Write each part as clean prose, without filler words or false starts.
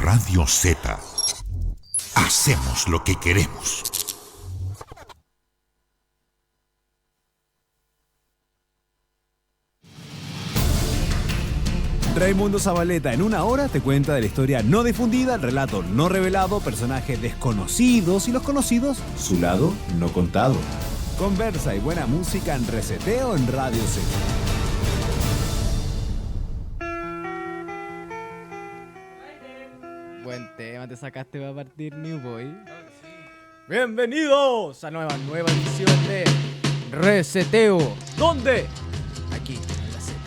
Radio Z. Hacemos lo que queremos. Raimundo Zabaleta en una hora te cuenta de la historia no difundida, el relato no revelado, personajes desconocidos y los conocidos, su lado no contado. Conversa y buena música en Reseteo en Radio Z. Buen tema te sacaste para partir, New Boy. Bienvenidos a nueva edición de Reseteo. ¿Dónde? Aquí, en la Z.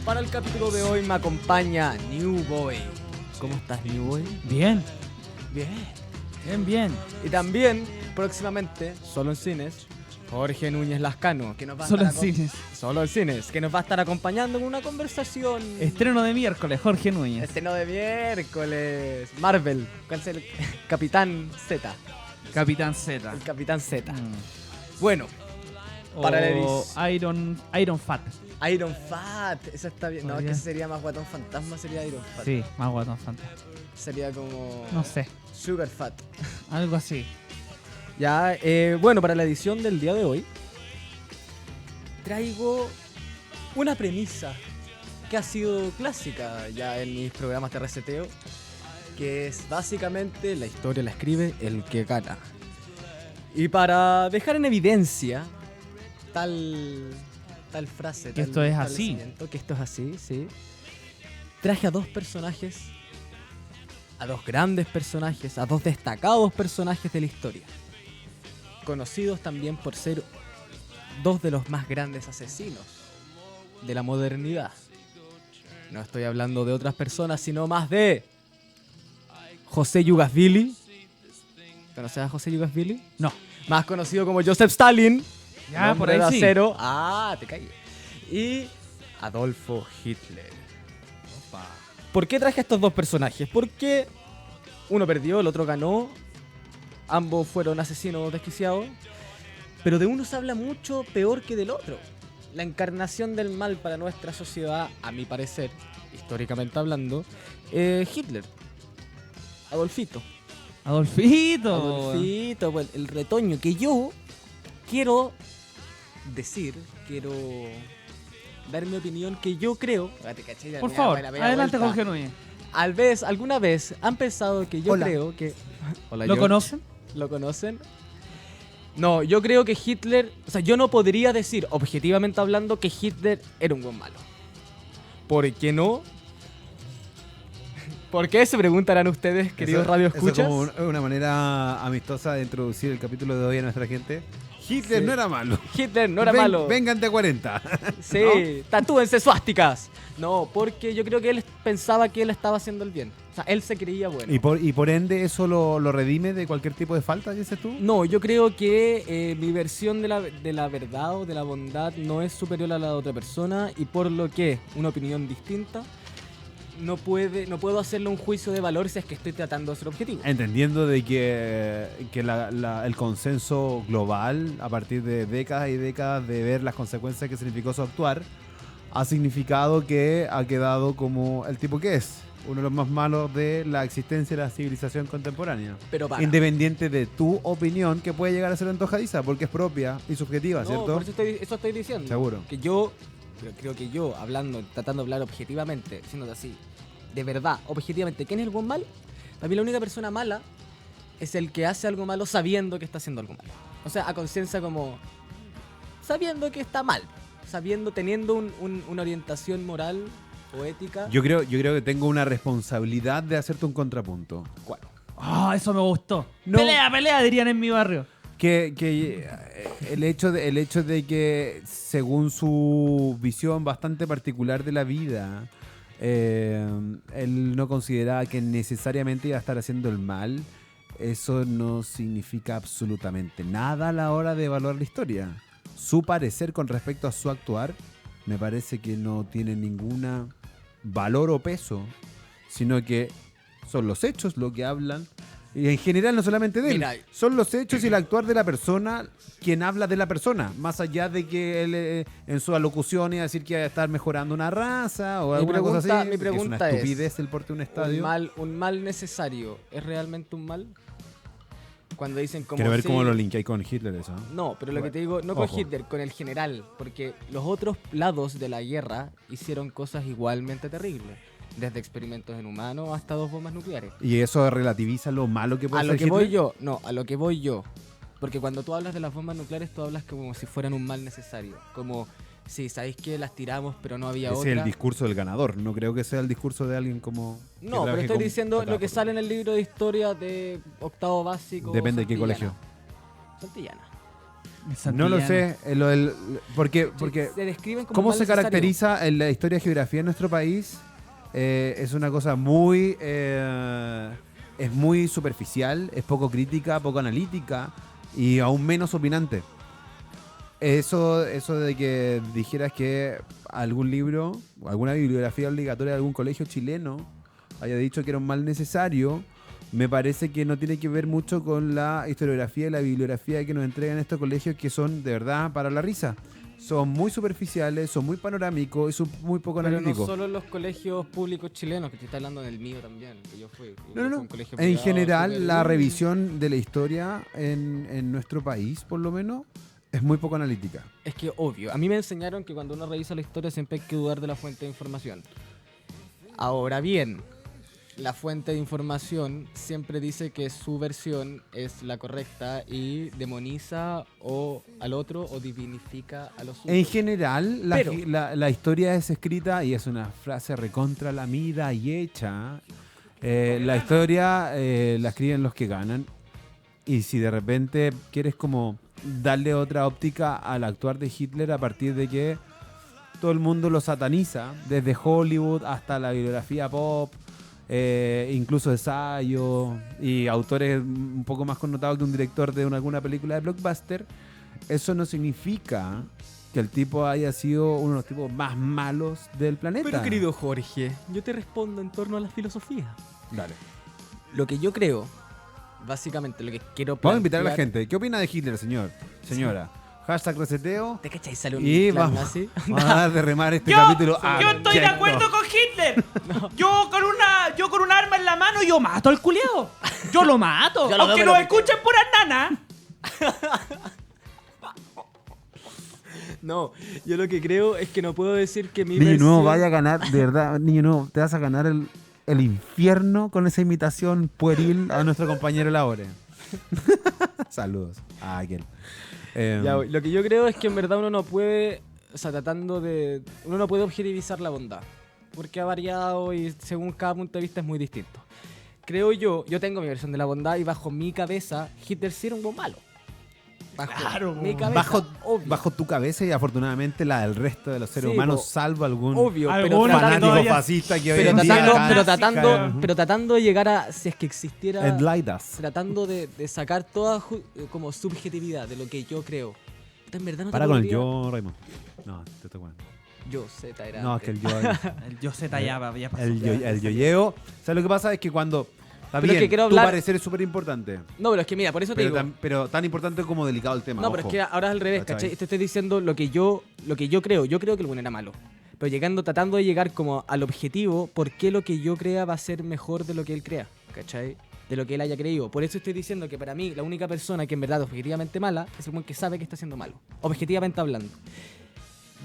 Para el capítulo de hoy me acompaña New Boy. ¿Cómo estás, New Boy? Bien, Bien. Y también, próximamente, solo en cines, Jorge Núñez Lascano, que nos va a solo en estar cines. Solo en cines, que nos va a estar acompañando en una conversación. Estreno de miércoles, Jorge Núñez. Estreno de miércoles. Marvel. ¿Cuál es el Capitán Z? Capitán Z. El Capitán Z. Bueno, para o Iron Fat. Iron Fat. Esa está bien. No, es que sería más Guatón Fantasma, sería Iron Fat. Sí, más guatón fantasma. Sería como... No sé, Sugar Fat. algo así. Ya, bueno, para la edición del día de hoy traigo una premisa que ha sido clásica ya en mis programas de reseteo, que es básicamente la historia la escribe el que gana. Y para dejar en evidencia tal frase, Que esto es así. establecimiento, que esto es así, sí, traje a dos personajes, a dos grandes personajes, a dos destacados personajes de la historia, conocidos también por ser dos de los más grandes asesinos de la modernidad. No estoy hablando de otras personas, sino más de José Yugasvili. ¿Conoces a José Yugasvili? No. Más conocido como Joseph Stalin. Ya, por ahí Hombre de sí. acero. Ah, te caí. Y Adolfo Hitler. ¿Por qué traje a estos dos personajes? Porque uno perdió, el otro ganó. Ambos fueron asesinos desquiciados. Pero de uno se habla mucho peor que del otro. La encarnación del mal para nuestra sociedad, a mi parecer, históricamente hablando, Hitler. Adolfito. Adolfito. Pues, el retoño que yo quiero dar mi opinión que yo creo. Por favor, adelante, Jorge Núñez. ¿Alguna vez han pensado que yo Hola. creo que... Hola, ¿Lo George. conocen? ¿Lo conocen? No, yo creo que Hitler... O sea, yo no podría decir, objetivamente hablando, que Hitler era un buen malo. ¿Por qué no? ¿Por qué? Se preguntarán ustedes, queridos radioescuchas. Eso es como una manera amistosa de introducir el capítulo de hoy a nuestra gente. Hitler Sí. no era malo. Hitler no era malo. Vengan de 40. Sí, ¿no? tatúense suásticas. No, porque yo creo que él pensaba que él estaba haciendo el bien. O sea, él se creía bueno. Y por ende eso lo redime de cualquier tipo de falta, dices tú. No, yo creo que mi versión de la verdad o de la bondad no es superior a la de otra persona, y por lo que una opinión distinta no puedo hacerle un juicio de valor si es que estoy tratando de ser objetivo. Entendiendo de que el consenso global, a partir de décadas y décadas de ver las consecuencias que significó su actuar, ha significado que ha quedado como el tipo que es, uno de los más malos de la existencia de la civilización contemporánea. Pero para. Independiente de tu opinión, que puede llegar a ser antojadiza, porque es propia y subjetiva, No, ¿cierto? por eso estoy diciendo. Seguro. Que creo que yo, tratando de hablar objetivamente, siendo así, de verdad, objetivamente, ¿quién es el buen mal? Para mí la única persona mala es el que hace algo malo sabiendo que está haciendo algo malo. O sea, a conciencia, como sabiendo que está mal, teniendo una orientación moral o ética. Yo creo que tengo una responsabilidad de hacerte un contrapunto. ¿Cuál? Ah, eso me gustó. No. Pelea, dirían en mi barrio. Que el hecho de que, según su visión bastante particular de la vida, él no consideraba que necesariamente iba a estar haciendo el mal, eso no significa absolutamente nada a la hora de evaluar la historia. Su parecer con respecto a su actuar me parece que no tiene ningún valor o peso, sino que son los hechos lo que hablan Y en general, no solamente de él. Mira, Son los hechos y el actuar de la persona quien habla de la persona. Más allá de que él en su alocución iba a decir que iba a estar mejorando una raza o alguna cosa así. mi que es una pregunta es, estupidez el porte de un estadio. un mal necesario, ¿es realmente un mal? Cuando dicen como Quiero ver sí- cómo lo linkeáis con Hitler eso. No, pero lo que te digo, no Ojo. con Hitler, con el general, porque los otros lados de la guerra hicieron cosas igualmente terribles, desde experimentos en humanos hasta 2 bombas nucleares. Y eso relativiza lo malo que puede A ser lo que Hitler. voy yo, no, a lo que voy yo, porque cuando tú hablas de las bombas nucleares, tú hablas como si fueran un mal necesario, como si sabéis que las tiramos pero no había Ese otra. es el discurso del ganador. No creo que sea el discurso de alguien como... que No, pero trabaje estoy con diciendo lo que catáforos. sale en el libro de historia de octavo básico. Depende de qué Santillana. colegio. Santillana. No lo sé. Porque Se describen como ¿cómo mal se necesario. caracteriza en la historia y geografía en nuestro país? Es una cosa muy... es muy superficial, es poco crítica, poco analítica y aún menos opinante. Eso de que dijeras que algún libro, o alguna bibliografía obligatoria de algún colegio chileno haya dicho que era un mal necesario, me parece que no tiene que ver mucho con la historiografía y la bibliografía que nos entregan estos colegios, que son de verdad para la risa. Son muy superficiales, son muy panorámicos y son muy poco Pero no analíticos. solo los colegios públicos chilenos, que te está hablando del mío también, que yo fui. No, Fue no. un colegio En privado, general, súper- la revisión de la historia en nuestro país, por lo menos, es muy poco analítica. Es que obvio, a mí me enseñaron que cuando uno revisa la historia siempre hay que dudar de la fuente de información. Ahora bien, la fuente de información siempre dice que su versión es la correcta y demoniza o al otro o divinifica a los En suyos. general, Pero- la historia es escrita y es una frase recontra lamida y hecha. La historia la escriben los que ganan. Y si de repente quieres como darle otra óptica al actuar de Hitler a partir de que todo el mundo lo sataniza, desde Hollywood hasta la bibliografía pop, incluso ensayos y autores un poco más connotados que un director de alguna película de blockbuster, eso no significa que el tipo haya sido uno de los tipos más malos del planeta. Pero querido Jorge, yo te respondo en torno a la filosofía. Dale. Lo que yo creo, básicamente lo que quiero Vamos a invitar a la plantear- gente. ¿Qué opina de Hitler, señora? Hashtag reseteo. ¿Te cachai? Sale un Y plan vamos, nazi. vamos a dar de remar este Yo, capítulo. yo estoy de acuerdo con Hitler. Yo con un arma en la mano yo mato al culiao. Yo lo mato. Yo lo Aunque veo, nos pero- escuchen puras nanas. No, yo lo que creo es que no puedo decir que mi Niño nuevo, versión- vaya a ganar, de verdad, niño nuevo, te vas a ganar el infierno con esa imitación pueril a nuestro compañero Laure. Saludos a aquel. Ya, lo que yo creo es que en verdad uno no puede, o sea, uno no puede objetivizar la bondad, porque ha variado y según cada punto de vista es muy distinto. Creo yo tengo mi versión de la bondad y bajo mi cabeza Hitler sí era un buen malo. Bajo Claro, mi po. cabeza, obvio. bajo tu cabeza y afortunadamente la del resto de los seres Sí, humanos, po. salvo algún Obvio, pero Algunos tratando, fanático todavía- fascista que hoy pero en día tratando, acá pero clásica. tratando, pero tratando de llegar a, si es que existiera, enlaidas. tratando de sacar toda como subjetividad de lo que yo creo. Puta, en verdad no te Para con el podría- yo, Raymond. No, te estoy jugando. Yo, Z era No, es antes. que el yo. El yo se tallaba, ya pasó. El yoyeo. O sea, lo que pasa es que cuando. Está Pero es bien, que quiero tu hablar- parecer es súper importante. No, pero es que mira, por eso te digo. Pero tan importante como delicado el tema. No, pero es ojo. que ahora es al revés, ¿Cachai? ¿cachai? Te estoy diciendo lo que yo creo. Yo creo que el bueno era malo. Pero tratando de llegar como al objetivo, ¿por qué lo que yo crea va a ser mejor de lo que él crea? ¿Cachai? De lo que él haya creído. Por eso estoy diciendo que para mí la única persona que en verdad es objetivamente mala es el buen que sabe que está haciendo malo. Objetivamente hablando.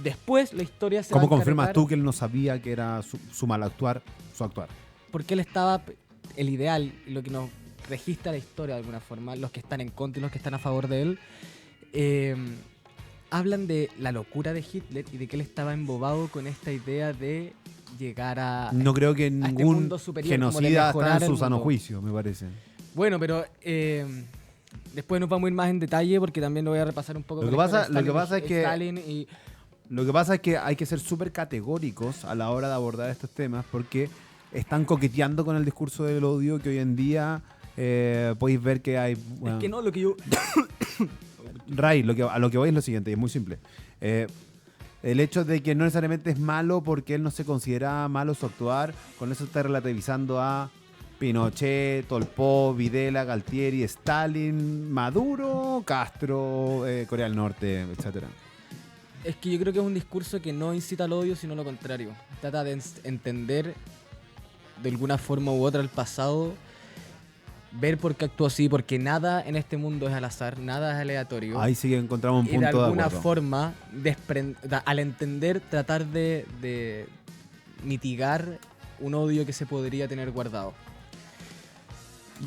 Después la historia se va ¿Cómo a confirmas encargar tú que él no sabía que era su mal actuar, su actuar? porque él estaba el ideal, lo que nos registra la historia de alguna forma, los que están en contra y los que están a favor de él, hablan de la locura de Hitler y de que él estaba embobado con esta idea de llegar a... No creo que este ningún mundo superior, como de genocida está mejorar en su el sano mundo. juicio, me parece. Bueno, pero después nos vamos a ir más en detalle porque también lo voy a repasar un poco. Lo con que esto de pasa- lo que Stalin pasa es que- Stalin y... Lo que pasa es que hay que ser súper categóricos a la hora de abordar estos temas porque están coqueteando con el discurso del odio que hoy en día podéis ver que hay... bueno, Es que no, lo que yo... Ray, a lo que voy es lo siguiente, y es muy simple. El hecho de que no necesariamente es malo porque él no se considera malo su actuar, con eso está relativizando a Pinochet, Tolpó, Videla, Galtieri, Stalin, Maduro, Castro, Corea del Norte, etcétera. Es que yo creo que es un discurso que no incita al odio, sino lo contrario. Trata de entender de alguna forma u otra el pasado, ver por qué actuó así, porque nada en este mundo es al azar, nada es aleatorio. Ahí sí que encontramos un y de punto de alguna acuerdo. forma, al entender, tratar de mitigar un odio que se podría tener guardado.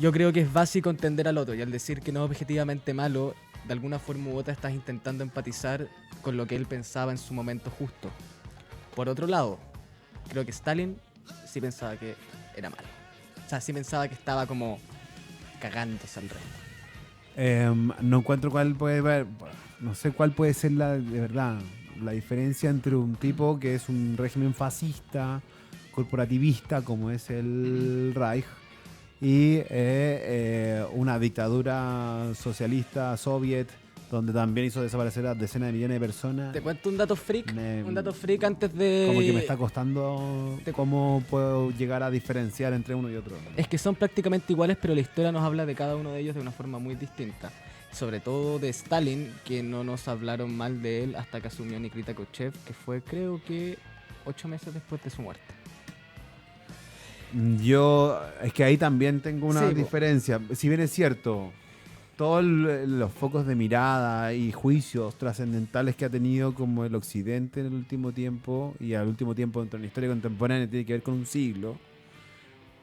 Yo creo que es básico entender al otro, y al decir que no es objetivamente malo, de alguna forma u otra estás intentando empatizar con lo que él pensaba en su momento justo. Por otro lado, creo que Stalin sí pensaba que era malo. O sea, sí pensaba que estaba como cagándose al resto. No encuentro no sé cuál puede ser de verdad la diferencia entre un tipo que es un régimen fascista, corporativista como es el Reich y una dictadura socialista soviet donde también hizo desaparecer a decenas de millones de personas. Te cuento un dato freak, Me- un dato freak antes de... Como que me está costando Te- cómo puedo llegar a diferenciar entre uno y otro. Es que son prácticamente iguales, pero la historia nos habla de cada uno de ellos de una forma muy distinta. Sobre todo de Stalin, que no nos hablaron mal de él hasta que asumió Nikita Khrushchev, que fue creo que 8 meses después de su muerte. Es que ahí también tengo una Sí, po. diferencia. Si bien es cierto, todos los focos de mirada y juicios trascendentales que ha tenido como el Occidente en el último tiempo, y al último tiempo dentro de la historia contemporánea tiene que ver con un siglo,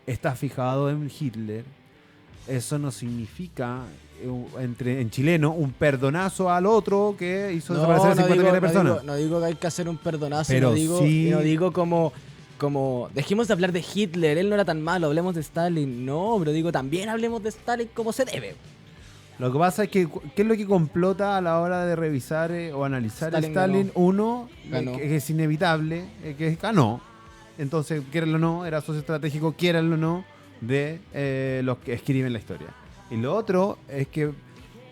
está fijado en Hitler. Eso no significa, en chileno, un perdonazo al otro que hizo desaparecer a 50 millones de personas. No digo que hay que hacer un perdonazo, Pero y no digo como dejemos de hablar de Hitler, él no era tan malo, hablemos de Stalin. No, pero digo también hablemos de Stalin como se debe. Lo que pasa es que, ¿qué es lo que complota a la hora de revisar o analizar Stalin Stalin? ganó. Uno, Ganó. que es inevitable, que ganó. Entonces, quieranlo o no, era socio estratégico, quieranlo o no, de los que escriben la historia. Y lo otro es que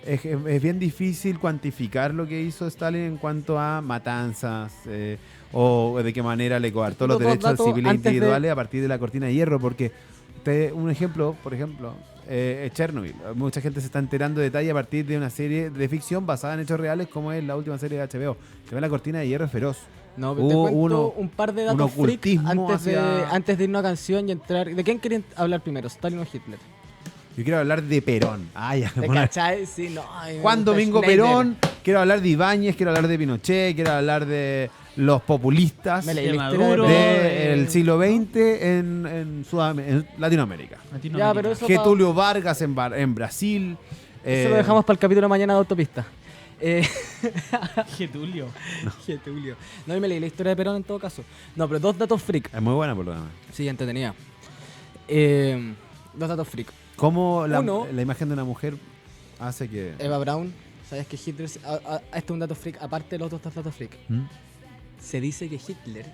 es bien difícil cuantificar lo que hizo Stalin en cuanto a matanzas o de qué manera le coartó los Los dos derechos datos civiles antes de- individuales a partir de la cortina de hierro. Porque, un ejemplo, por ejemplo, Chernobyl. Mucha gente se está enterando de detalle a partir de una serie de ficción basada en hechos reales, como es la última serie de HBO. Se ve la cortina de hierro es feroz. No, pero te Hubo cuento un par de datos freak ocultismo antes de irnos a canción y entrar. ¿De quién querían hablar primero, Stalin o Hitler? Yo quiero hablar de Perón. Ah, ya. ¿Te Bueno, cachai? Sí, no. ay, me Juan gusta Domingo Schneider. Perón. Quiero hablar de Ibáñez, quiero hablar de Pinochet, quiero hablar de los populistas Me leí de la historia Maduro, de del siglo XX en Latinoamérica. Ya, pero eso, Getúlio Vargas en Brasil. eso lo dejamos para el capítulo de mañana de Autopista. Getulio. Getulio. No, y me leí la historia de Perón en todo caso. No, pero dos datos freak. Es muy buena por lo demás. Sí, entretenida. Dos datos freak. ¿Cómo Uno- la imagen de una mujer hace que... Eva Braun, ¿sabes que Hitler... Este es un dato freak, aparte de los otros dos datos freak. ¿Mm? Se dice que Hitler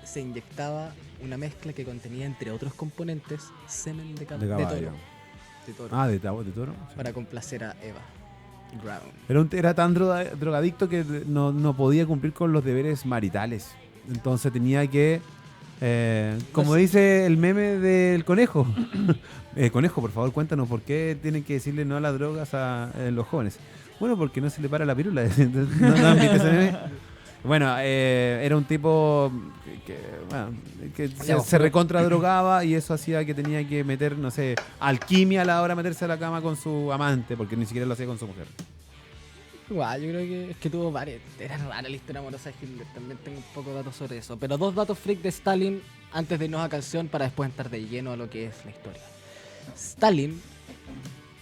se inyectaba una mezcla que contenía, entre otros componentes, semen de De toro. caballo. De toro. Ah, de toro. Sí. Para complacer a Eva Braun. Era tan drogadicto que no podía cumplir con los deberes maritales. Entonces tenía que, como dice el meme del conejo, conejo, por favor, cuéntanos por qué tienen que decirle no a las drogas a los jóvenes. Bueno, porque no se le para la pirula. ¿No han visto ese meme? Bueno, era un tipo que se recontra drogaba, y eso hacía que tenía que meter, no sé, alquimia a la hora de meterse a la cama con su amante, porque ni siquiera lo hacía con su mujer. Igual, yo creo que es que tuvo varias. Era rara la historia amorosa de Hitler. También tengo un poco de datos sobre eso. Pero dos datos freak de Stalin antes de irnos a canción para después entrar de lleno a lo que es la historia. Stalin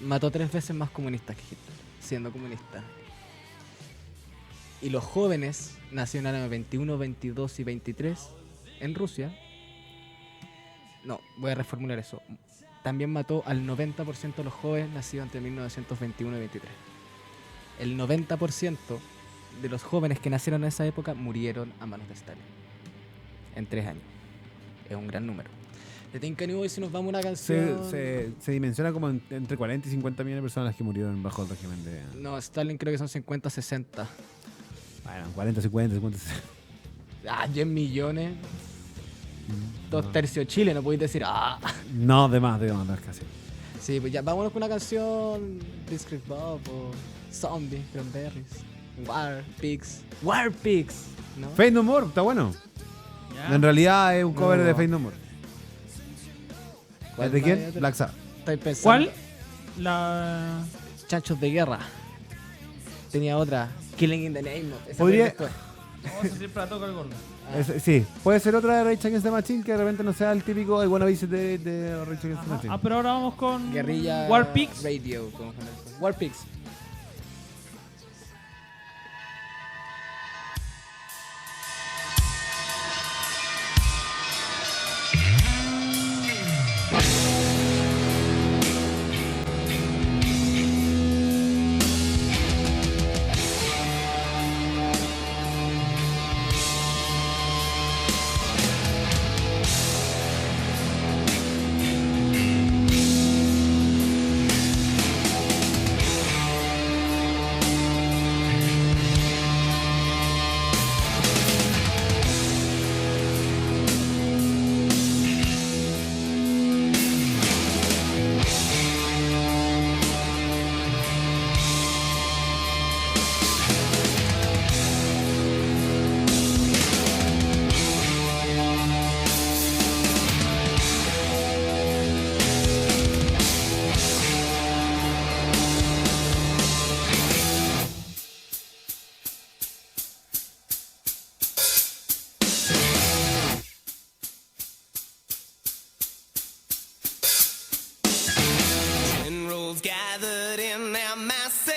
mató 3 veces más comunistas que Hitler, siendo comunista. Y los jóvenes nacieron en el año 21, 22 y 23 en Rusia. No, voy a reformular eso. También mató al 90% de los jóvenes nacidos entre 1921 y 23. El 90% de los jóvenes que nacieron en esa época murieron a manos de Stalin. En 3 años. Es un gran número. De Tinka New Boy, si nos vamos a una canción... Se dimensiona como entre 40 y 50 millones de personas las que murieron bajo el régimen de... No, Stalin creo que son 50, 60. Bueno, 40, 50, 50, 60. 10 millones. 2/3 Chile, no podéis decir, No, de más, no es casi. Sí, pues ya vámonos con una canción, Blitzkrieg Bob o Zombie, Cranberries, War Pigs, ¿no? Fate No More, está bueno. Ya. En realidad es un cover No. de Fate No More. ¿Cuál ¿Es de quién? más? Black Sabbath. Estoy pensando. ¿Cuál? La... Chanchos de Guerra. Tenía otra, Killing in the Name of. Esa Podría- fue después. Oh, esa siempre la toca el gordo. Sí, puede ser otra de Rage Against the Machine que de repente no sea el típico el Wannabe de Rage Against the Machine. Pero ahora vamos con Guerrilla War Pigs. Radio. War Pigs. Generals gathered in their masses,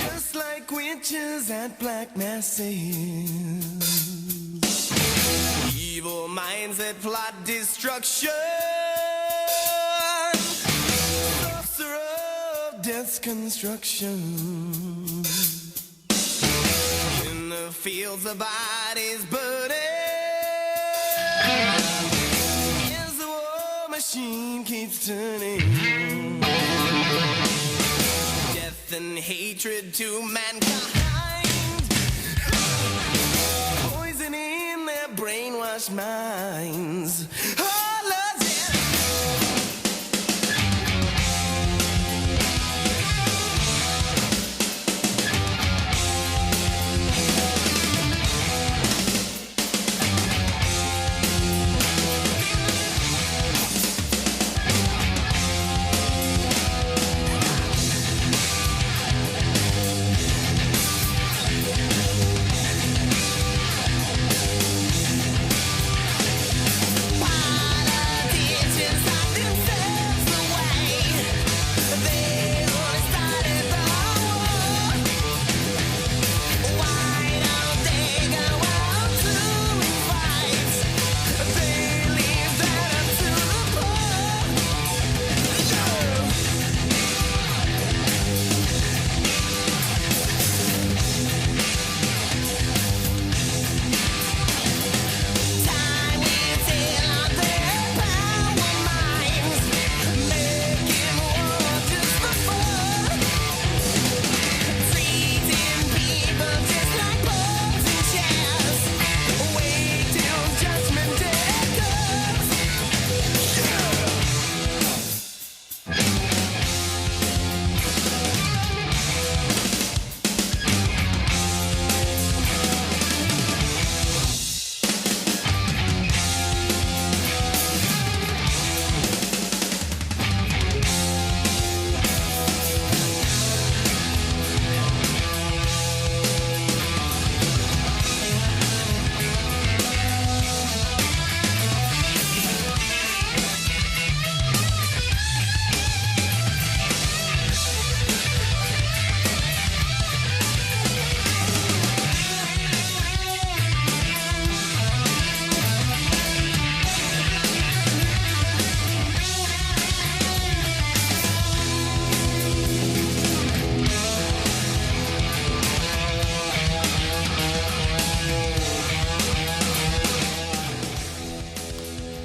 just like witches at black masses. Evil minds that plot destruction, sorcerer of death's construction. In the fields, the bodies burning. As the war machine keeps turning, death and hatred to mankind, poison in their brainwashed minds. Oh, Lord, yeah.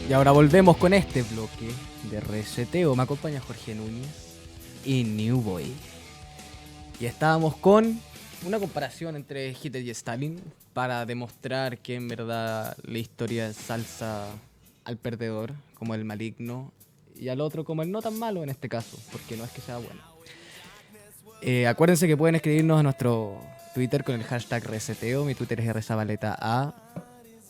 Y ahora volvemos con este bloque de reseteo. Me acompaña Jorge Núñez y New Boy. Y estábamos con una comparación entre Hitler y Stalin para demostrar que en verdad la historia salsa al perdedor como el maligno y al otro como el no tan malo en este caso, porque no es que sea bueno. Acuérdense que pueden escribirnos a nuestro Twitter con el hashtag reseteo. Mi Twitter es rzabaleta.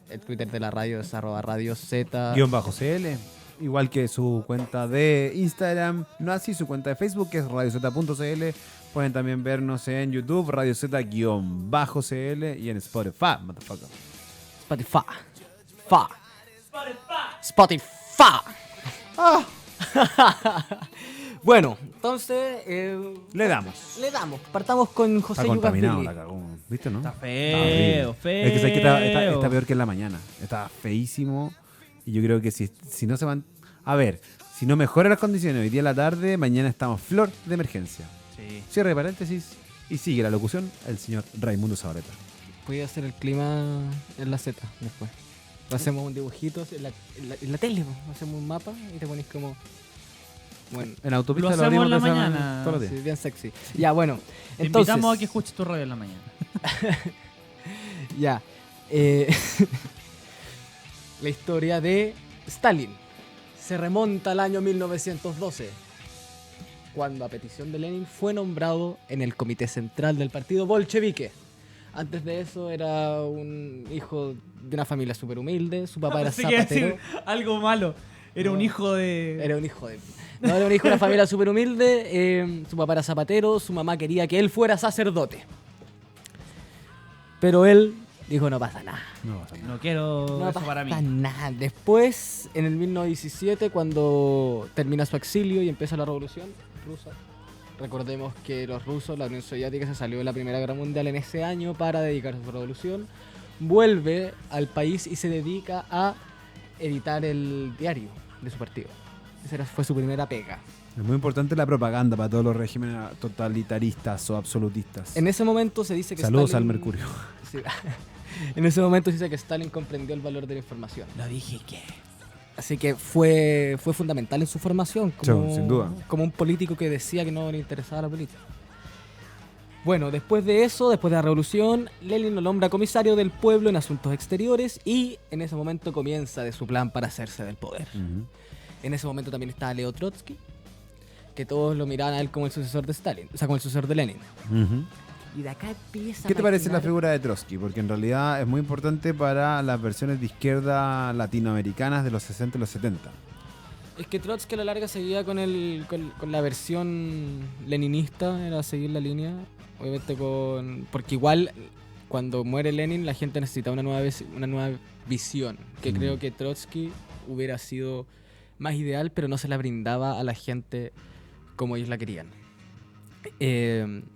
El Twitter de la radio es @radiozeta. _CL. Igual que su cuenta de Instagram, no así su cuenta de Facebook, que es radiozeta.cl. Pueden también vernos en YouTube, radiozeta_cl y en Spotify, motherfucker. Spotify. Bueno, entonces Le damos. Partamos con José Está Lucas contaminado, Billy. la cagó. ¿Viste, no? Está horrible. feo. Es que sabes que está peor que en la mañana. Está feísimo. Y yo creo que si no se van. A ver, si no mejoran las condiciones hoy día en la tarde, mañana estamos flor de emergencia. Sí. Cierre de paréntesis. Y sigue la locución el señor Raimundo Zabaleta. Voy a hacer el clima en la Z después. Hacemos un dibujito en la tele, po. Hacemos un mapa y te pones como... Bueno, En autopista Lo hacemos en la abrimos esa- mañana. todos los días. sí, bien sexy. Ya, bueno. Te Entonces, invitamos a que escuches tu radio en la mañana. ya. La historia de Stalin se remonta al año 1912, cuando a petición de Lenin fue nombrado en el comité central del partido bolchevique. Antes de eso era un hijo de una familia súper humilde, su papá era Pensé que iba a zapatero. decir algo malo. Era No. un hijo de... Era un hijo de... No, era un hijo de una familia súper humilde, su papá era zapatero, su mamá quería que él fuera sacerdote. Pero él dijo, no pasa nada. No pasa nada. No quiero No eso para mí. pasa nada. Después, en el 1917, cuando termina su exilio y empieza la revolución rusa, recordemos que los rusos, la Unión Soviética, se salió de la Primera Guerra Mundial en ese año para dedicarse a su revolución, vuelve al país y se dedica a editar el diario de su partido. Fue su primera pega. Es muy importante la propaganda para todos los regímenes totalitaristas o absolutistas. En ese momento se dice que Saludos al Stalin- Mercurio. Sí. En ese momento se dice que Stalin comprendió el valor de la información. Lo dije que... Así que fue fundamental en su formación como, Sí, sin duda. como un político que decía que no le interesaba la política. Bueno, después de eso, después de la revolución, Lenin lo nombra comisario del pueblo en asuntos exteriores y en ese momento comienza de su plan para hacerse del poder. Ujú. En ese momento también está Leo Trotsky, que todos lo miraban a él como el sucesor de Stalin, o sea, como el sucesor de Lenin. Ujú. Y de acá empieza ¿Qué te parece la maquinar- figura de Trotsky? Porque en realidad es muy importante para las versiones de izquierda latinoamericanas de los 60 y los 70. Es que Trotsky a la larga seguía con la versión leninista, era seguir la línea, obviamente porque igual cuando muere Lenin la gente necesita una nueva visión, que creo que Trotsky hubiera sido más ideal, pero no se la brindaba a la gente como ellos la querían.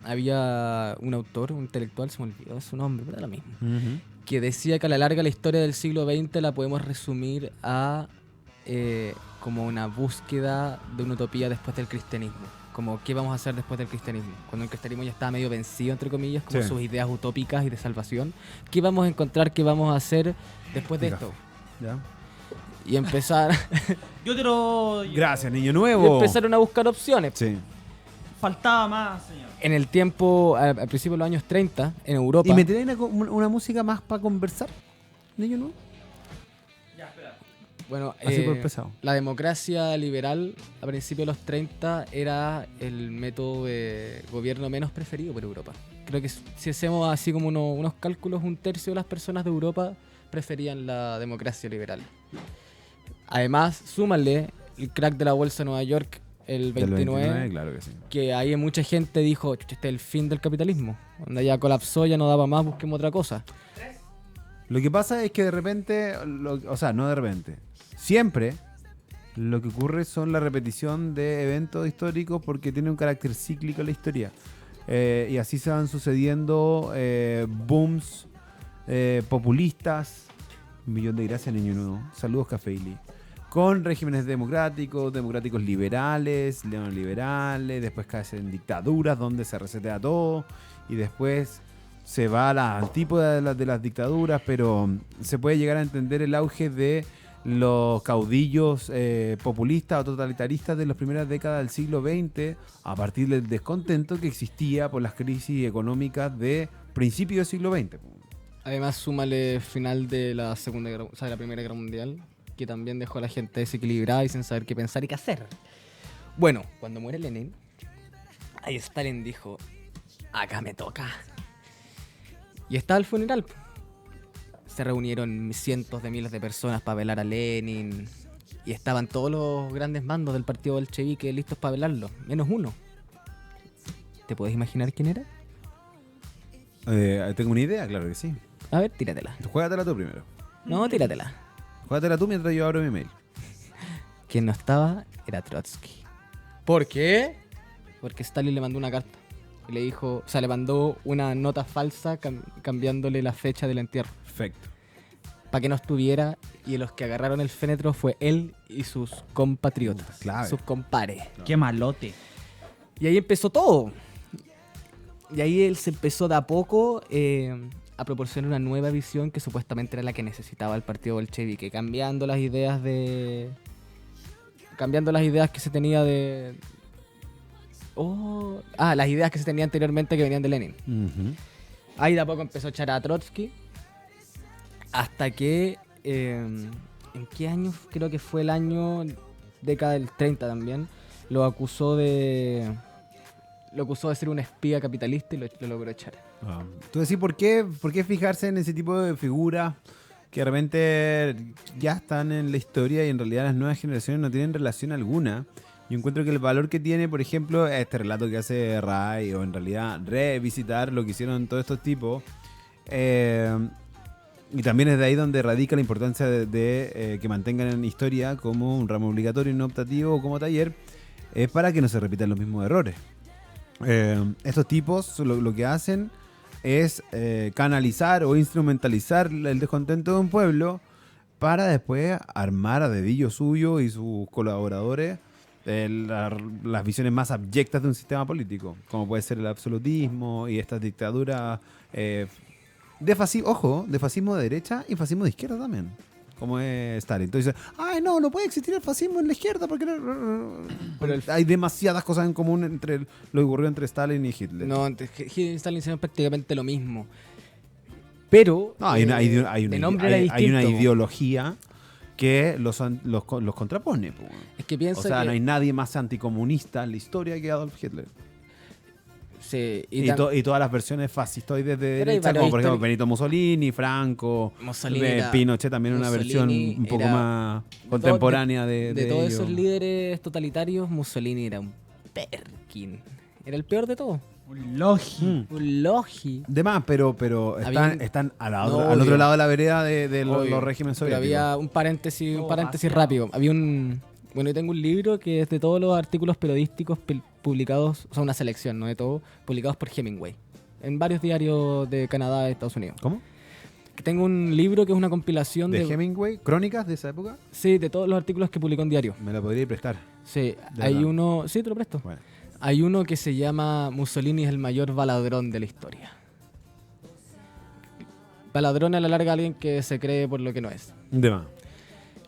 Había un autor, un intelectual, se me olvidó su nombre, pero era lo mismo, que decía que a la larga la historia del siglo XX la podemos resumir a como una búsqueda de una utopía después del cristianismo. Como qué vamos a hacer después del cristianismo. Cuando el cristianismo ya estaba medio vencido, entre comillas, como Sí. sus ideas utópicas y de salvación. ¿Qué vamos a encontrar, qué vamos a hacer después de Fija. esto? ¿Ya? Y empezar, Yo te lo... Gracias, niño y nuevo. empezaron a buscar opciones. Sí. Faltaba más, señor. En el tiempo, al principio de los años 30, en Europa... ¿Y me tenés una música más para conversar, niño nuevo? Ya, espera. Bueno, Así por pesado. la democracia liberal a principios de los 30 era el método de gobierno menos preferido por Europa. Creo que si hacemos así como unos cálculos, un tercio de las personas de Europa preferían la democracia liberal. Además, súmale el crack de la bolsa de Nueva York el Del 29, claro que sí. que ahí mucha gente dijo, "Chucha, este es el fin del capitalismo. Donde ya colapsó, ya no daba más, busquemos otra cosa." Lo que pasa es que de repente, o sea, no de repente, siempre lo que ocurre son la repetición de eventos históricos porque tiene un carácter cíclico la historia. Y así se van sucediendo booms populistas. Un millón de gracias, niño nuevo. Saludos, Cafeili. Con regímenes democráticos liberales, neoliberales, después caen en dictaduras donde se resetea todo y después se va a la antípoda de las dictaduras, pero se puede llegar a entender el auge de los caudillos populistas o totalitaristas de las primeras décadas del siglo XX a partir del descontento que existía por las crisis económicas de principios del siglo XX. Además, súmale final de la Segunda Guerra, o sea, de la Primera Guerra Mundial, que también dejó a la gente desequilibrada y sin saber qué pensar y qué hacer. Bueno, cuando muere Lenin, ahí Stalin dijo, acá me toca. Y estaba el funeral. Se reunieron cientos de miles de personas para velar a Lenin. Y estaban todos los grandes mandos del partido bolchevique listos para velarlo, menos uno. ¿Te puedes imaginar quién era? Tengo una idea, claro que sí. A ver, tíratela. Juégatela tú primero. No, tíratela. Juégatela tú mientras yo abro mi mail. Quien no estaba era Trotsky. ¿Por qué? Porque Stalin le mandó una carta. Y le dijo, o sea, le mandó una nota falsa cambiándole la fecha del entierro. Perfecto. Para que no estuviera. Y los que agarraron el fénetro fue él y sus compatriotas. Clave. Sus compares. Qué malote. Y ahí empezó todo. Y ahí él se empezó de a poco a proporcionar una nueva visión que supuestamente era la que necesitaba el partido bolchevique, cambiando las ideas que se tenía de... las ideas que se tenía anteriormente que venían de Lenin. Ujú. Ahí de a poco empezó a echar a Trotsky. Hasta que... ¿en qué año? Creo que fue el año... década del 30 también. Lo acusó de ser un espía capitalista y lo logró echar. Tú decís, ¿por qué fijarse en ese tipo de figuras que de repente ya están en la historia y en realidad las nuevas generaciones no tienen relación alguna? Yo encuentro que el valor que tiene, por ejemplo, este relato que hace Ray, o en realidad revisitar lo que hicieron todos estos tipos, y también es de ahí donde radica la importancia de que mantengan en historia como un ramo obligatorio y no optativo o como taller, es para que no se repitan los mismos errores. Estos tipos lo que hacen es canalizar o instrumentalizar el descontento de un pueblo para después armar a dedillo suyo y sus colaboradores las visiones más abyectas de un sistema político, como puede ser el absolutismo y estas dictaduras de fascismo de derecha y fascismo de izquierda también, como es Stalin. Entonces, no puede existir el fascismo en la izquierda porque hay demasiadas cosas en común entre lo que ocurrió entre Stalin y Hitler. No, Hitler y Stalin hicieron prácticamente lo mismo. Pero Hay una de nombre era hay una distinto. ideología que los contrapone. Po. Es que piensa O sea, que... no hay nadie más anticomunista en la historia que Adolf Hitler. Sí, Y todas las versiones fascistoides de Pero hay derecha, como varios por ejemplo histori- Benito Mussolini, Franco, Mussolini era- Pinochet, también una versión Mussolini un poco era- más contemporánea de todos ellos. esos líderes totalitarios, Mussolini era un Perkin. Era el peor de todos. Un logi. Un logi. De más, pero Habían- están No, al obvio. otro lado de la vereda de los Obvio. regímenes Pero soviéticos. había un paréntesis Demasiado. rápido. Había un... Bueno, yo tengo un libro que es de todos los artículos periodísticos publicados, o sea, una selección, no de todo, publicados por Hemingway. En varios diarios de Canadá y Estados Unidos. ¿Cómo? Que tengo un libro que es una compilación ¿De de... Hemingway? ¿Crónicas de esa época? Sí, de todos los artículos que publicó en diario. Me la podría prestar. Sí, ¿De hay verdad? uno... Sí, te lo presto. Bueno. Hay uno que se llama Mussolini es el mayor baladrón de la historia. Baladrón a la larga alguien que se cree por lo que no es. De más.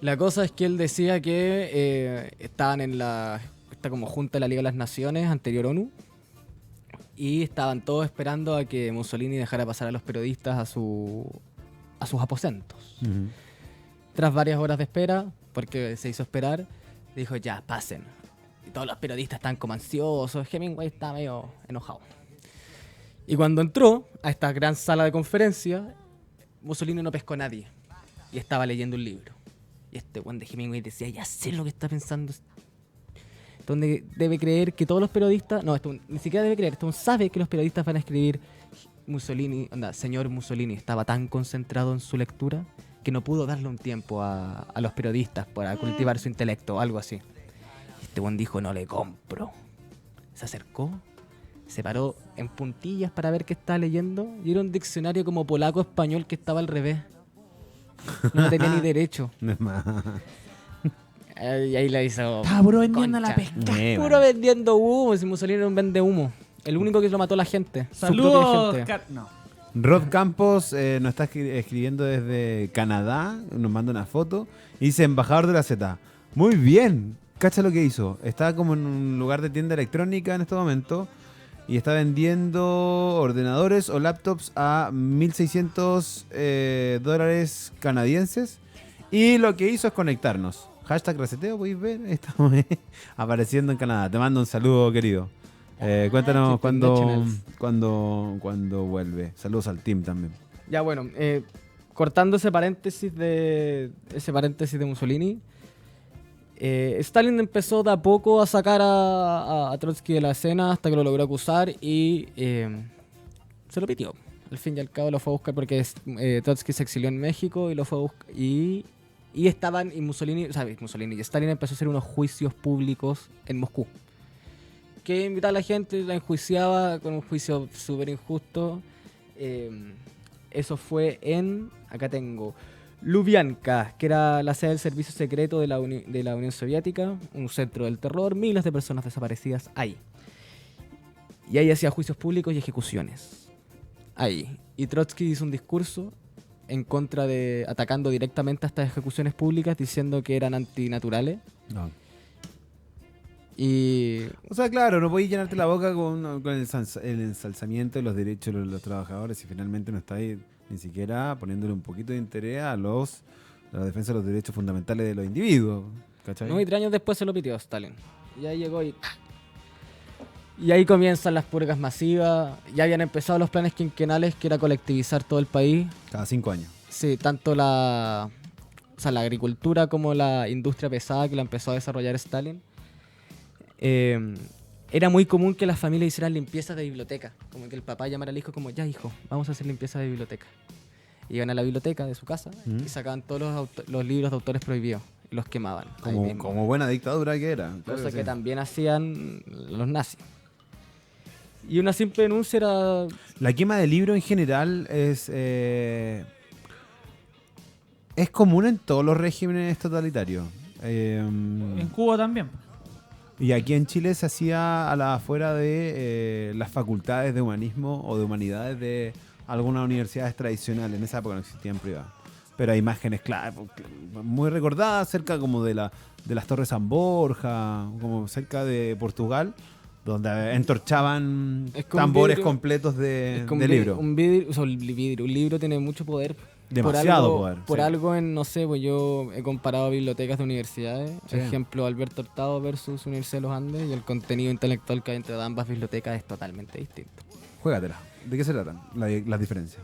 La cosa es que él decía que estaban en esta como junta de la Liga de las Naciones, anterior ONU, y estaban todos esperando a que Mussolini dejara pasar a los periodistas a sus aposentos. Ujú. Tras varias horas de espera, porque se hizo esperar, dijo ya, pasen. Y todos los periodistas estaban como ansiosos, Hemingway estaba medio enojado. Y cuando entró a esta gran sala de conferencia, Mussolini no pescó a nadie y estaba leyendo un libro. Y este Juan de Hemingway decía, ya sé lo que está pensando. Donde debe creer que todos los periodistas... No, esto ni siquiera debe creer, esto sabe que los periodistas van a escribir Mussolini, señor Mussolini estaba tan concentrado en su lectura que no pudo darle un tiempo a los periodistas para cultivar su intelecto o algo así. Y este Juan dijo, no le compro. Se acercó, se paró en puntillas para ver qué estaba leyendo y era un diccionario como polaco-español que estaba al revés. No tenía ni derecho. De más. Y ahí la hizo. Estaba puro vendiendo la concha. pesca. Puro vendiendo humo. Si Mussolini era un vende humo. El único que lo mató a la gente. Su propia Saludos, gente. No. Rod Campos nos está escribiendo desde Canadá, nos manda una foto y dice embajador de la Z. Muy bien, cacha lo que hizo. Está como en un lugar de tienda electrónica en este momento y está vendiendo ordenadores o laptops a $1,600 canadienses y lo que hizo es conectarnos. Hashtag reseteo, podéis ver, estamos apareciendo en Canadá. Te mando un saludo, querido. Cuéntanos cuándo vuelve. Saludos al team también. Ya bueno, cortando ese paréntesis de Mussolini, Stalin empezó de a poco a sacar a Trotsky de la escena hasta que lo logró acusar y se lo pitió. Al fin y al cabo lo fue a buscar porque Trotsky se exilió en México y lo fue a buscar y Mussolini y Stalin empezó a hacer unos juicios públicos en Moscú. Que invitaba a la gente, la enjuiciaba con un juicio súper injusto. Eso fue acá tengo, Lubyanka, que era la sede del servicio secreto de la Unión Soviética, un centro del terror, miles de personas desaparecidas ahí. Y ahí hacía juicios públicos y ejecuciones. Ahí. Y Trotsky hizo un discurso en contra atacando directamente a estas ejecuciones públicas, diciendo que eran antinaturales. No. Y O sea, claro, no podéis llenarte la boca con el ensalzamiento de los derechos de los trabajadores si finalmente no estáis ni siquiera poniéndole un poquito de interés a la defensa de los derechos fundamentales de los individuos. ¿Cachai? no, y 3 años después se lo pitió Stalin. Y ahí llegó y ahí comienzan las purgas masivas. Ya habían empezado los planes quinquenales, que era colectivizar todo el país. Cada 5 años. Sí, tanto la agricultura como la industria pesada que la empezó a desarrollar Stalin. Era muy común que las familias hicieran limpiezas de biblioteca. Como que el papá llamara al hijo como, ya hijo, vamos a hacer limpieza de biblioteca. Iban a la biblioteca de su casa y sacaban todos los libros de autores prohibidos y los quemaban. Como buena dictadura que era. Claro Cosa que que sí. también hacían los nazis. Y una simple denuncia era... La quema de libros en general es común en todos los regímenes totalitarios. En Cuba también. Y aquí en Chile se hacía a la afuera de las facultades de humanismo o de humanidades de algunas universidades tradicionales. En esa época no existían privadas. Pero hay imágenes muy recordadas cerca como de las Torres San Borja, como cerca de Portugal, donde entorchaban Es como un tambores vidrio- completos de es como libro. un libro tiene mucho poder. Demasiado poder, Por sí. algo no sé, pues yo he comparado bibliotecas de universidades. Sí. Ejemplo, Alberto Hurtado versus Universidad de los Andes, y el contenido intelectual que hay entre ambas bibliotecas es totalmente distinto. Juégatela. ¿De qué se tratan las diferencias?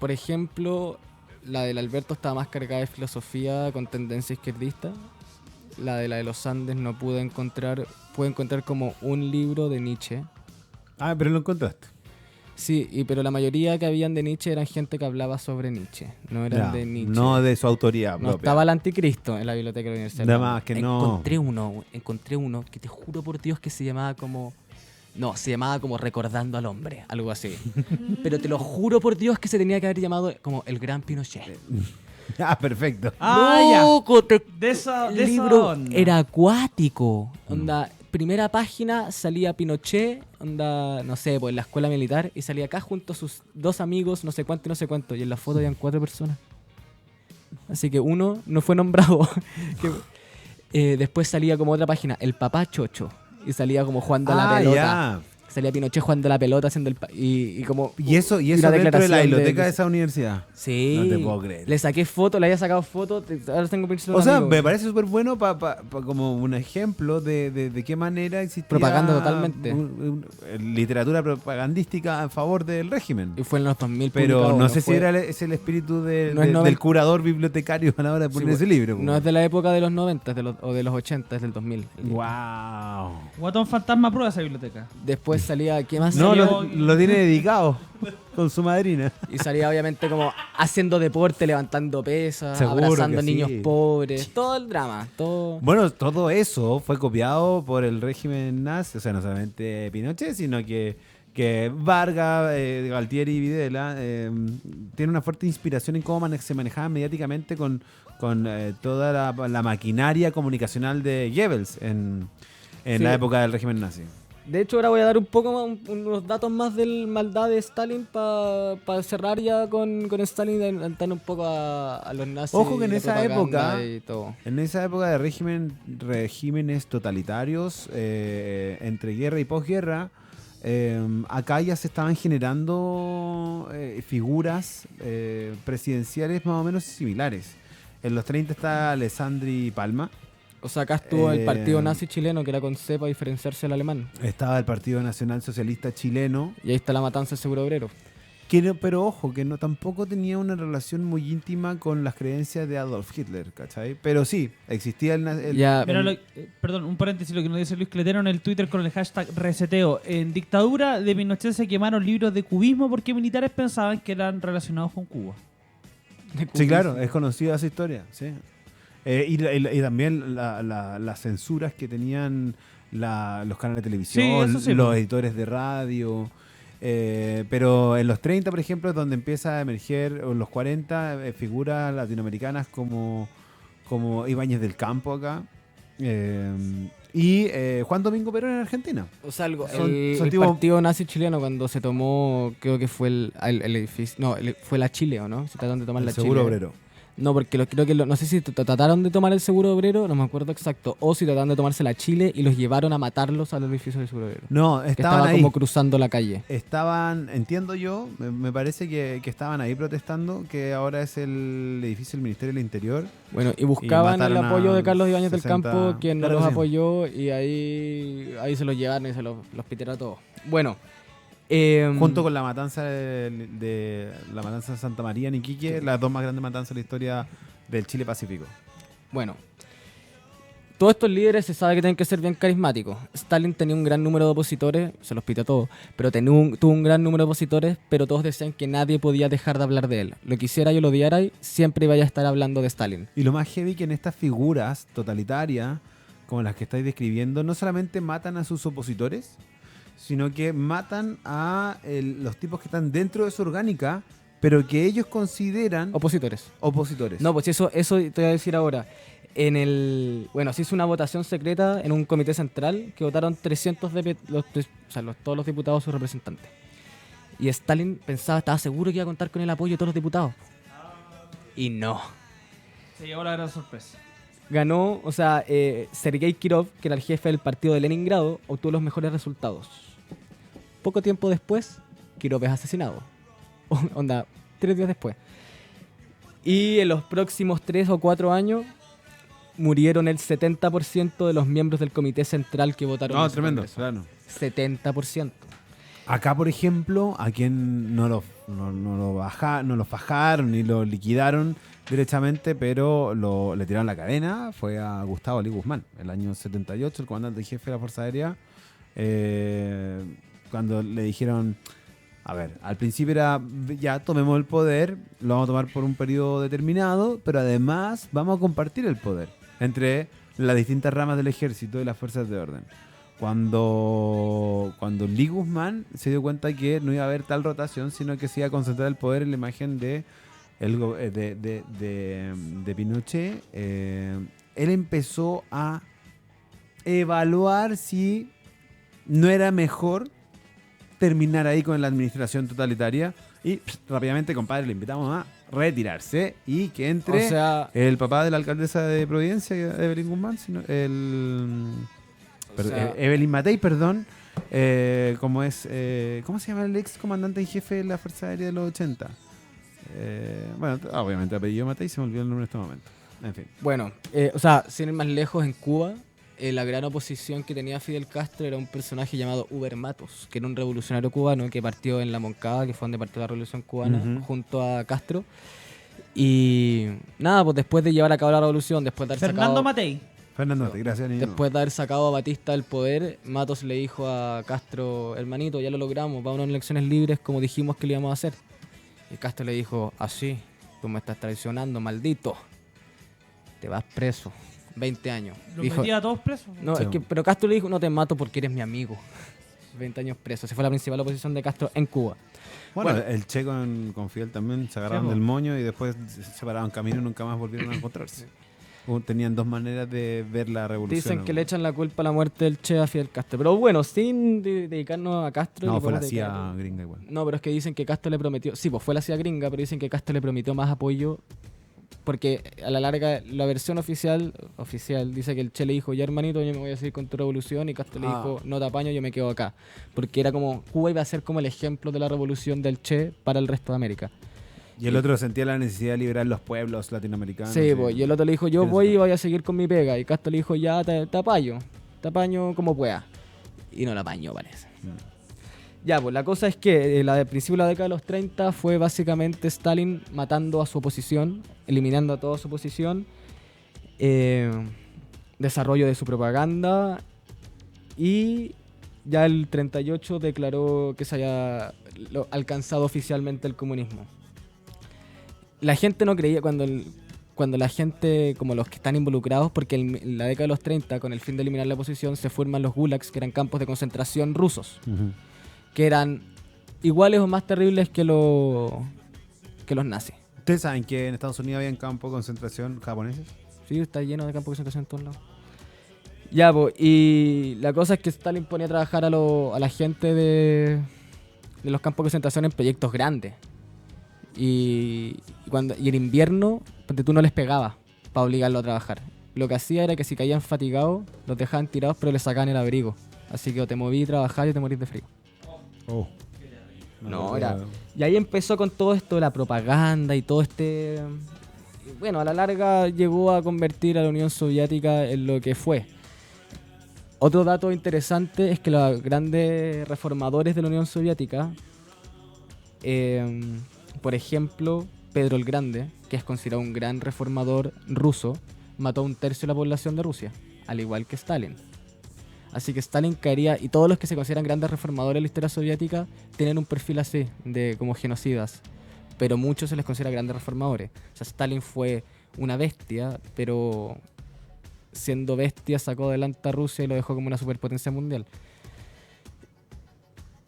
Por ejemplo, la del Alberto estaba más cargada de filosofía con tendencia izquierdista. La de los Andes no pude encontrar como un libro de Nietzsche. Ah, pero lo encontraste. Sí, pero la mayoría que habían de Nietzsche eran gente que hablaba sobre Nietzsche, no eran Ya, de Nietzsche. no de su autoría No propia. estaba el anticristo en la biblioteca de la Universidad. De más que no. Encontré uno que te juro por Dios que se llamaba como... No, se llamaba como Recordando al Hombre, algo así. Pero te lo juro por Dios que se tenía que haber llamado como El Gran Pinochet. Ah, perfecto. ¡Loco! De esa El libro onda. era acuático. Onda, primera página salía Pinochet, onda, no sé, pues en la escuela militar, y salía acá junto a sus 2 amigos, no sé cuánto y no sé cuánto, y en la foto habían 4 personas. Así que uno no fue nombrado. Después salía como otra página, el papá Chocho, y salía como jugando a la pelota. Ya. Salía Pinochet jugando a la pelota haciendo y como... ¿Y eso una dentro de la declaración biblioteca de esa universidad? Sí. No te puedo creer. Le saqué foto, le había sacado foto, ahora tengo pinche O sea, me parece súper bueno como un ejemplo de qué manera existía... Propaganda totalmente. Literatura propagandística a favor del régimen. Y fue en los 2000 Pero publicado, no sé si fue- era es el espíritu No es del curador bibliotecario a la hora de poner Sí, ese libro. No es de la época de los 90 o de los 80, es del 2000. ¡Wow! Guatón Fantasma prueba esa biblioteca. Después salía, ¿qué más No, salió? lo tiene dedicado con su madrina. Y salía obviamente como haciendo deporte, levantando pesas, Seguro abrazando que sí. niños pobres, todo el drama, todo... Bueno, todo eso fue copiado por el régimen nazi, o sea, no solamente Pinochet, sino que Vargas, Galtieri y Videla tienen una fuerte inspiración en cómo se manejaban mediáticamente con toda la maquinaria comunicacional de Goebbels en Sí. la época del régimen nazi. De hecho, ahora voy a dar un poco más, unos datos más del maldad de Stalin para cerrar ya con Stalin, adelantar un poco a los nazis. Ojo que en la esa propaganda época, y todo. en esa época de regímenes totalitarios, entre guerra y posguerra, acá ya se estaban generando figuras presidenciales más o menos similares. En los 30 está Alessandri Palma. O sea, acá estuvo el partido Eh, nazi chileno, que era con C para diferenciarse del alemán. Estaba el Partido Nacional Socialista Chileno. Y ahí está la matanza del seguro obrero. Pero ojo, que no tampoco tenía una relación muy íntima con las creencias de Adolf Hitler, ¿cachai? Pero sí, existía Ya, Pero perdón, un paréntesis, lo que nos dice Luis Cletero en el Twitter con el hashtag reseteo. En dictadura de Pinochet se quemaron libros de cubismo porque militares pensaban que eran relacionados con Cuba. Sí, claro, es conocida esa historia, sí. Y también las censuras que tenían los canales de televisión, Sí, eso sí, los pues. editores de radio. Pero en los 30, por ejemplo, es donde empieza a emerger, o en los 40, figuras latinoamericanas como Ibáñez del Campo acá. Y Juan Domingo Perón en Argentina. O sea, Son el tipo- partido nazi chileno cuando se tomó, creo que fue el edificio, no, fue la Chile, ¿o no? Se trataron de tomar El la seguro Chile. obrero. No, porque creo que no sé si trataron de tomar el seguro obrero, no me acuerdo exacto, o si trataron de tomarse la Chile y los llevaron a matarlos al edificio del seguro obrero. No, Que estaban estaba ahí. como cruzando la calle. Estaban, entiendo yo, me parece que estaban ahí protestando, que ahora es el edificio del Ministerio del Interior. Bueno, y buscaban el mataron apoyo a de Carlos Ibáñez del 60 Campo, quien no claro los que sí. apoyó, y ahí se los llevaron y se los pitearon a todos. Bueno, Junto con la matanza de la matanza de Santa María en Iquique, las dos más grandes matanzas de la historia del Chile Pacífico. Bueno, todos estos líderes se sabe que tienen que ser bien carismáticos. Stalin tenía un gran número de opositores, se los pita a todos, pero tuvo un gran número de opositores, pero todos decían que nadie podía dejar de hablar de él. Lo quisiera yo lo odiara, siempre iba a estar hablando de Stalin. Y lo más heavy que en estas figuras totalitarias, como las que estáis describiendo, no solamente matan a sus opositores, sino que matan a los tipos que están dentro de su orgánica, pero que ellos consideran Opositores. opositores. No, pues eso te voy a decir ahora. Bueno, se hizo una votación secreta en un comité central que votaron 300 todos los diputados sus representantes. Y Stalin estaba seguro que iba a contar con el apoyo de todos los diputados. Y no. Se llevó la gran sorpresa. Ganó, o sea, Sergei Kirov, que era el jefe del partido de Leningrado, obtuvo los mejores resultados. Poco tiempo después, Kirov es asesinado. Onda, 3 días después. Y en los próximos 3 o 4 años murieron el 70% de los miembros del comité central que votaron. No, en ese tremendo, congreso. claro. 70%. Acá, por ejemplo, a quien no lo fajaron ni lo liquidaron directamente, pero le tiraron la cadena, fue a Gustavo Ali Guzmán, el año 78, el comandante jefe de la Fuerza Aérea, cuando le dijeron, a ver, al principio era, ya tomemos el poder, lo vamos a tomar por un periodo determinado, pero además vamos a compartir el poder entre las distintas ramas del ejército y las fuerzas de orden. Cuando Lee Guzmán se dio cuenta que no iba a haber tal rotación, sino que se iba a concentrar el poder en la imagen de Pinochet, él empezó a evaluar si no era mejor terminar ahí con la administración totalitaria y rápidamente, compadre, le invitamos a retirarse y que entre O sea, el papá de la alcaldesa de Providencia, Evelyn Guzmán, sino Evelyn Matei, perdón, ¿cómo se llama el ex comandante en jefe de la Fuerza Aérea de los 80? Bueno, obviamente apellido Matei, se me olvidó el nombre en este momento. En fin. bueno, o sea, sin ir más lejos, en Cuba, la gran oposición que tenía Fidel Castro era un personaje llamado Uber Matos, que era un revolucionario cubano que partió en la Moncada, que fue donde partió la revolución cubana, Ujú. junto a Castro. Y nada, pues después de llevar a cabo la revolución, después de haber Fernando sacado... Matei. Fernando Matei, gracias, niño. Después de haber sacado a Batista del poder, Matos le dijo a Castro, hermanito, ya lo logramos, vamos a unas elecciones libres como dijimos que le íbamos a hacer. Y Castro le dijo, así, tú me estás traicionando, maldito. Te vas preso. 20 años. Lo Dijo, metía a todos presos. no, Sí. es que, pero Castro le dijo, no te mato porque eres mi amigo. 20 años preso. Esa fue la principal oposición de Castro en Cuba. Bueno, el Che con Fidel también se agarraron Sí, po. del moño y después se separaron camino y nunca más volvieron a encontrarse. tenían dos maneras de ver la revolución. Dicen que le echan la culpa a la muerte del Che a Fidel Castro. Pero bueno, sin dedicarnos a Castro... No, le fue la podemos CIA dedicar- gringa igual. No, pero es que dicen que Castro le prometió... Sí, pues fue la CIA gringa, pero dicen que Castro le prometió más apoyo porque a la larga la versión oficial dice que el Che le dijo, ya hermanito, yo me voy a seguir con tu revolución, y Castro le dijo, no te apaño, yo me quedo acá. Porque era como, Cuba iba a ser como el ejemplo de la revolución del Che para el resto de América. Y el otro sentía la necesidad de liberar los pueblos latinoamericanos. Sí, pues, y el otro le dijo, yo Tienes voy y razón. voy a seguir con mi pega. Y Castro le dijo, ya te apaño como pueda. Y no la apañó, parece. Ya, pues la cosa es que la de principio de la década de los 30 fue básicamente Stalin matando a su oposición, eliminando a toda su oposición, desarrollo de su propaganda, y ya el 38 declaró que se había alcanzado oficialmente el comunismo. La gente no creía cuando la gente, como los que están involucrados, porque en la década de los 30, con el fin de eliminar la oposición, se forman los gulags, que eran campos de concentración rusos, Ujú. que eran iguales o más terribles que los nazis. ¿Ustedes saben que en Estados Unidos había campos de concentración japoneses? Sí, está lleno de campos de concentración en todos lados. Ya, pues, y la cosa es que Stalin ponía a trabajar a la gente de los campos de concentración en proyectos grandes. Y en invierno, ponte tú, no les pegaba para obligarlo a trabajar. Lo que hacía era que si caían fatigados, los dejaban tirados, pero les sacaban el abrigo. Así que o te moví a trabajar y te morís de frío. Oh. No, era... Y ahí empezó con todo esto de la propaganda y todo este... Bueno, a la larga llegó a convertir a la Unión Soviética en lo que fue. Otro dato interesante es que los grandes reformadores de la Unión Soviética, por ejemplo, Pedro el Grande, que es considerado un gran reformador ruso, mató a 1/3 de la población de Rusia, al igual que Stalin. Así que Stalin caería, y todos los que se consideran grandes reformadores en la historia soviética tienen un perfil así, de como genocidas. Pero muchos se les considera grandes reformadores. O sea, Stalin fue una bestia, pero siendo bestia sacó adelante a Rusia y lo dejó como una superpotencia mundial.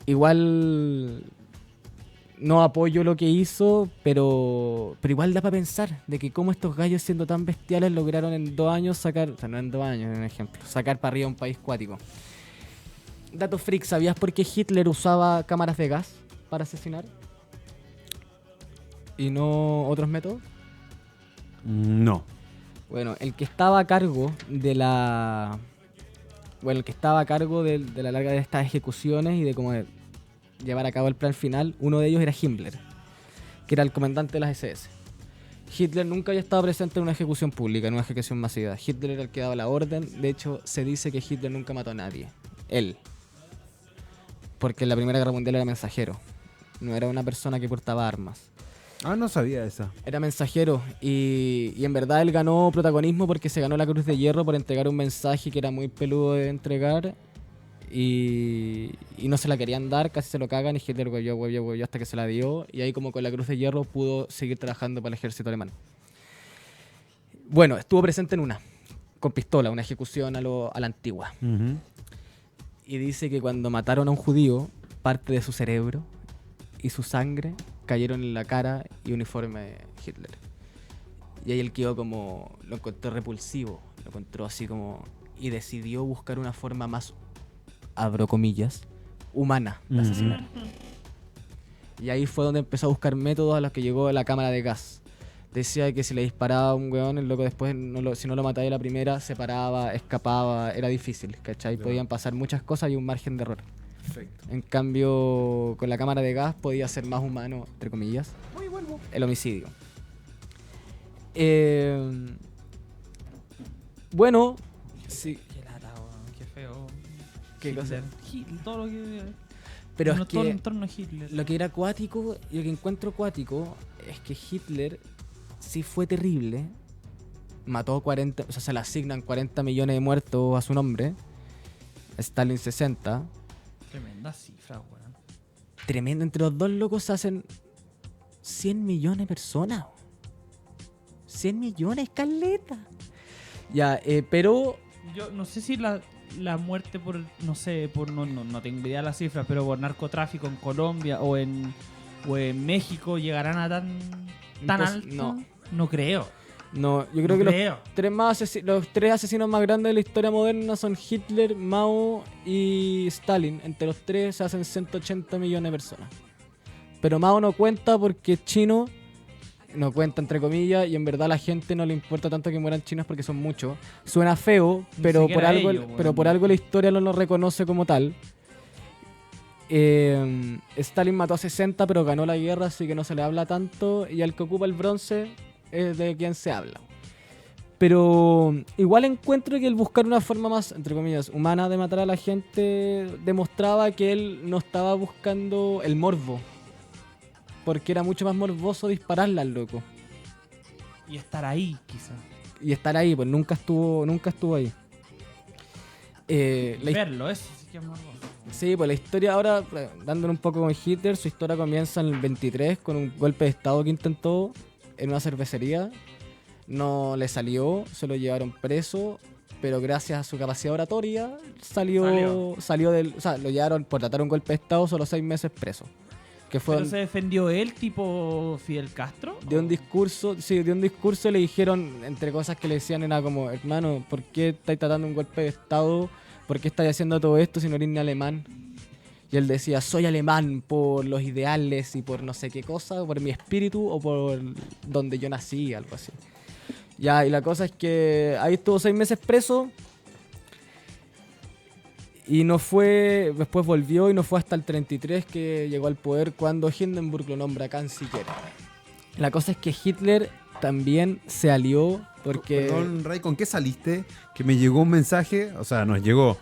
Igual no apoyo lo que hizo, pero igual da para pensar de que cómo estos gallos siendo tan bestiales lograron en 2 años sacar, o sea, no en 2 años, en un ejemplo, sacar para arriba un país cuático. Dato freak, ¿sabías por qué Hitler usaba cámaras de gas para asesinar? ¿Y no otros métodos? No. Bueno, el que estaba a cargo de la... Bueno, el que estaba a cargo de la larga de estas ejecuciones y de cómo llevar a cabo el plan final, uno de ellos era Himmler, que era el comandante de las SS. Hitler nunca había estado presente en una ejecución pública, en una ejecución masiva. Hitler era el que daba la orden. De hecho, se dice que Hitler nunca mató a nadie. Él. Porque en la Primera Guerra Mundial era mensajero. No era una persona que portaba armas. Ah, no sabía esa. Era mensajero y en verdad él ganó protagonismo porque se ganó la Cruz de Hierro por entregar un mensaje que era muy peludo de entregar y no se la querían dar, casi se lo cagan y Hitler huevió hasta que se la dio y ahí como con la Cruz de Hierro pudo seguir trabajando para el ejército alemán. Bueno, estuvo presente en una, con pistola, una ejecución a la antigua. Ujú. Y dice que cuando mataron a un judío, parte de su cerebro y su sangre cayeron en la cara y uniforme de Hitler. Y ahí él quedó como... Lo encontró repulsivo, lo encontró así como... Y decidió buscar una forma más, abro comillas, humana de asesinar. Y ahí fue donde empezó a buscar métodos a los que llegó la cámara de gas. Decía que si le disparaba a un weón, el loco después, si no lo mataba de la primera, se paraba, escapaba, era difícil, ¿cachai? Claro. Podían pasar muchas cosas y un margen de error. Perfecto. En cambio, con la cámara de gas podía ser más humano, entre comillas, el homicidio. Bueno, sí, Qué lata, weón, qué feo. ¿Qué cosa? Hitler, todo lo que... Pero no, es todo el que entorno de Hitler. lo que era acuático y lo que encuentro acuático es que Hitler sí fue terrible. Mató 40, o sea, se le asignan 40 millones de muertos a su nombre. Stalin 60. Tremenda cifra, weón. Tremendo, entre los dos locos se hacen 100 millones de personas. 100 millones, caleta. Ya, pero Yo no sé si la muerte por, no sé, por no tengo idea de las cifras, pero por narcotráfico en Colombia o en México llegarán a tan Pues, alto. no. No creo. No, yo creo No que creo. los tres asesinos más grandes de la historia moderna son Hitler, Mao y Stalin. Entre los tres se hacen 180 millones de personas. Pero Mao no cuenta porque es chino, no cuenta entre comillas, y en verdad a la gente no le importa tanto que mueran chinos porque son muchos. Suena feo, Ni pero por siquiera algo, ellos, pero weón. por algo la historia no lo reconoce como tal. Stalin mató a 60 pero ganó la guerra, así que no se le habla tanto, y al que ocupa el bronce es de quien se habla. Pero igual encuentro que el buscar una forma más, entre comillas, humana de matar a la gente demostraba que él no estaba buscando el morbo, porque era mucho más morboso dispararle al loco Y estar ahí, quizás. y estar ahí, pues nunca estuvo ahí. Verlo, eso sí que es más bueno. Sí, pues la historia ahora, dándole un poco con Hitler, su historia comienza en el 23 con un golpe de estado que intentó en una cervecería. No le salió, se lo llevaron preso, pero gracias a su capacidad oratoria salió del... O sea, lo llevaron por tratar un golpe de estado solo 6 meses preso. Que fue ¿Pero se defendió él, tipo Fidel Castro? de un discurso, sí, de un discurso le dijeron, entre cosas que le decían era como, hermano, ¿por qué estáis tratando un golpe de estado? ¿Por qué estáis haciendo todo esto si no eres ni alemán? Y él decía, soy alemán por los ideales y por no sé qué cosa, por mi espíritu o por donde yo nací, algo así. Ya, y la cosa es que ahí estuvo 6 meses preso y no fue, después volvió y no fue hasta el 33 que llegó al poder cuando Hindenburg lo nombra canciller. La cosa es que Hitler también se alió porque... Perdón, Ray, ¿con qué saliste? Que me llegó un mensaje, o sea, nos llegó.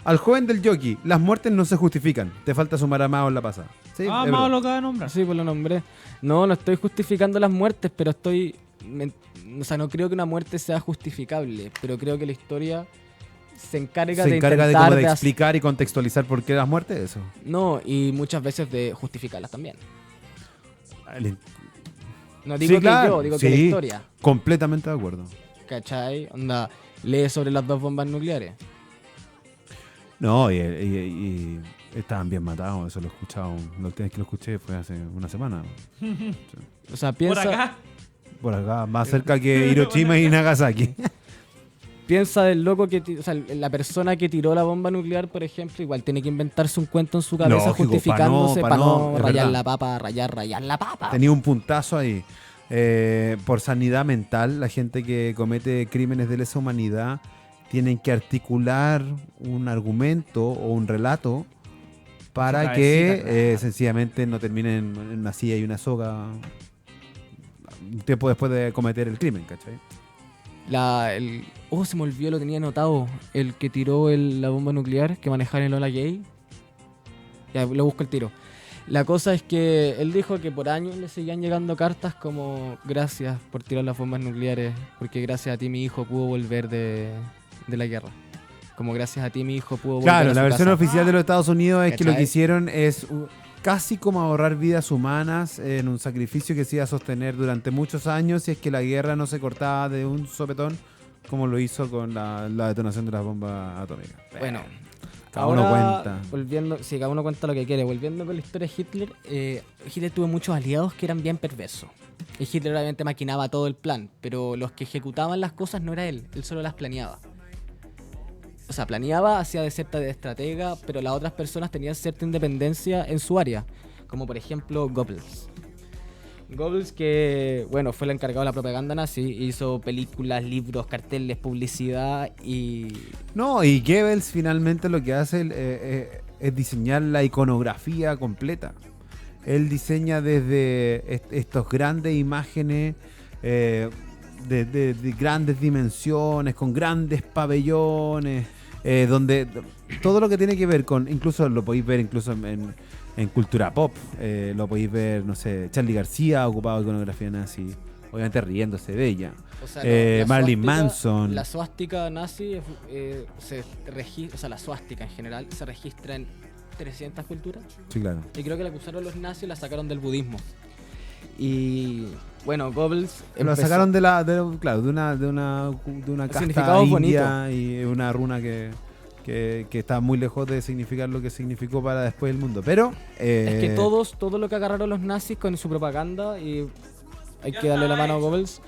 Al joven del jockey, las muertes no se justifican. Te falta sumar a Mao en la pasada. Sí, Ah, es Mao verdad. lo acaba de nombrar. Sí, pues lo nombré. No estoy justificando las muertes, pero o sea, no creo que una muerte sea justificable, pero creo que la historia se encarga de como intentar de de explicar y contextualizar por qué las muertes, eso. No, y muchas veces de justificarlas también. El- No digo Sí, claro, que yo, digo que la sí. historia. Completamente de acuerdo. ¿Cachai? Onda, lee sobre las 2 bombas nucleares. No, y estaban bien matados, eso lo he escuchado. La última vez que lo escuché fue hace una semana. O sea, Por piensa, acá. Por acá, más cerca que Hiroshima y Nagasaki. piensa del loco o sea, la persona que tiró la bomba nuclear, por ejemplo, igual tiene que inventarse un cuento en su cabeza Lógico, justificándose pa' para no, no es rayar verdad. la papa, rayar la papa. Tenía un puntazo ahí. Por sanidad mental, la gente que comete crímenes de lesa humanidad tienen que articular un argumento o un relato para Su que cabecita, claro. sencillamente no terminen en una silla y una soga un tiempo después de cometer el crimen, ¿cachai? Se me olvidó, lo tenía anotado. El que tiró la bomba nuclear que manejaba en el Ola Gay. Ya, lo busco el tiro. La cosa es que él dijo que por años le seguían llegando cartas como gracias por tirar las bombas nucleares, porque gracias a ti mi hijo pudo volver de la guerra. Como gracias a ti mi hijo pudo volver Claro, a la su versión casa. oficial de los Estados Unidos es que lo que ¿Cachai? hicieron es casi como ahorrar vidas humanas en un sacrificio que se iba a sostener durante muchos años si es que la guerra no se cortaba de un sopetón como lo hizo con la detonación de las bombas atómicas. Bueno, Cada uno ahora, cuenta. volviendo, sí, cada uno cuenta lo que quiere. Volviendo con la historia de Hitler, Hitler tuvo muchos aliados que eran bien perversos. Y Hitler obviamente maquinaba todo el plan, pero los que ejecutaban las cosas no era él solo las planeaba. O sea, planeaba, hacía de cierta de estratega, pero las otras personas tenían cierta independencia en su área, como por ejemplo Goebbels. Goebbels, que bueno, fue el encargado de la propaganda nazi, hizo películas, libros, carteles, publicidad y... No, y Goebbels finalmente lo que hace es diseñar la iconografía completa. Él diseña desde estos grandes imágenes de grandes dimensiones, con grandes pabellones, donde todo lo que tiene que ver con, incluso lo podéis ver incluso en cultura pop, lo podéis ver, no sé, Charly García ocupado de iconografía nazi, obviamente riéndose de ella. O sea, Marilyn suástica- Manson. La suástica nazi, o sea, la suástica en general se registra en 300 culturas. Sí, claro. Y creo que la que usaron los nazis la sacaron del budismo. Y bueno, Goebbels Lo sacaron de una casta Significados india y una runa que está muy lejos de significar lo que significó para después el mundo. Pero Es que todo lo que agarraron los nazis con su propaganda y hay que darle la mano a Goebbels.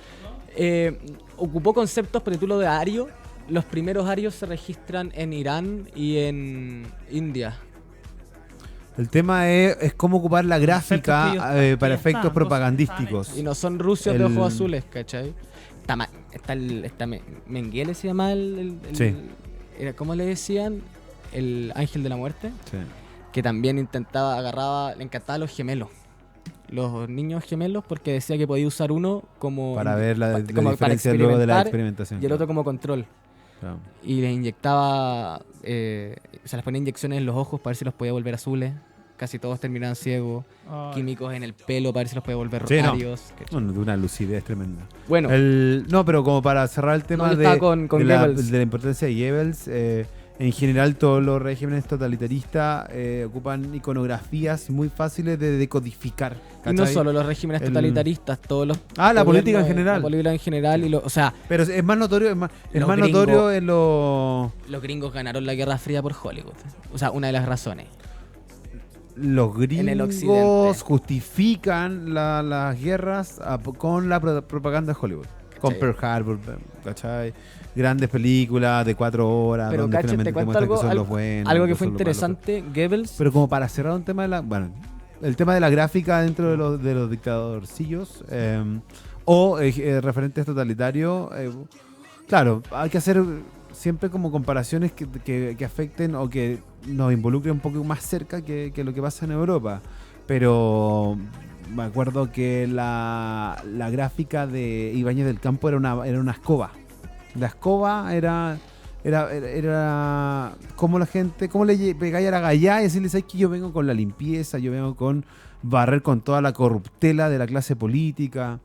Ocupó conceptos, pero tú lo de ario, los primeros arios se registran en Irán y en India. El tema es cómo ocupar la gráfica Efectos que ellos- para que efectos están, propagandísticos. Y no son rusos de El- ojos azules, ¿cachai? Está Mengele se llama Sí. ¿cómo le decían? El ángel de la muerte. Sí. Que también le encantaban los gemelos. Los niños gemelos, porque decía que podía usar uno como... Para ver la como para diferencia luego de la experimentar experimentación. y el otro como control. Claro. Y les inyectaba... se les ponía inyecciones en los ojos para ver si los podía volver azules. Casi todos terminaban ciegos. Ay. Químicos en el pelo para ver si los podía volver Sí, no. rosarios. Bueno, de una lucidez tremenda. Bueno, No, pero como para cerrar el tema No, yo de, estaba con de la, Goebbels. de la importancia de Goebbels, en general todos los regímenes totalitaristas ocupan iconografías muy fáciles de decodificar. y no ¿cachai? solo los regímenes El- totalitaristas, todos los... La política en gobiernos, general. La política en general. O sea, Pero es más notorio, es más Los notorio gringos. en los los gringos ganaron la Guerra Fría por Hollywood. O sea, una de las razones. En el gringos occidente. justifican las guerras con la propaganda de Hollywood. Con Sí. Pearl Harbor, ¿cachai? Grandes películas de 4 horas. Pero donde cacho, finalmente te cuento muestran algo, que son los buenos, algo que que fue son los malos. interesante. Goebbels... Pero como para cerrar un tema de la... Bueno, el tema de la gráfica dentro de los dictadorcillos o referentes totalitarios, claro, hay que hacer siempre como comparaciones que afecten o que nos involucren un poco más cerca que lo que pasa en Europa. Pero me acuerdo que la gráfica de Ibáñez del Campo era una escoba. La escoba era como la gente, cómo le pegáis a la gallá y decirle, ¿sabes que yo vengo con la limpieza, yo vengo con barrer con toda la corruptela de la clase política?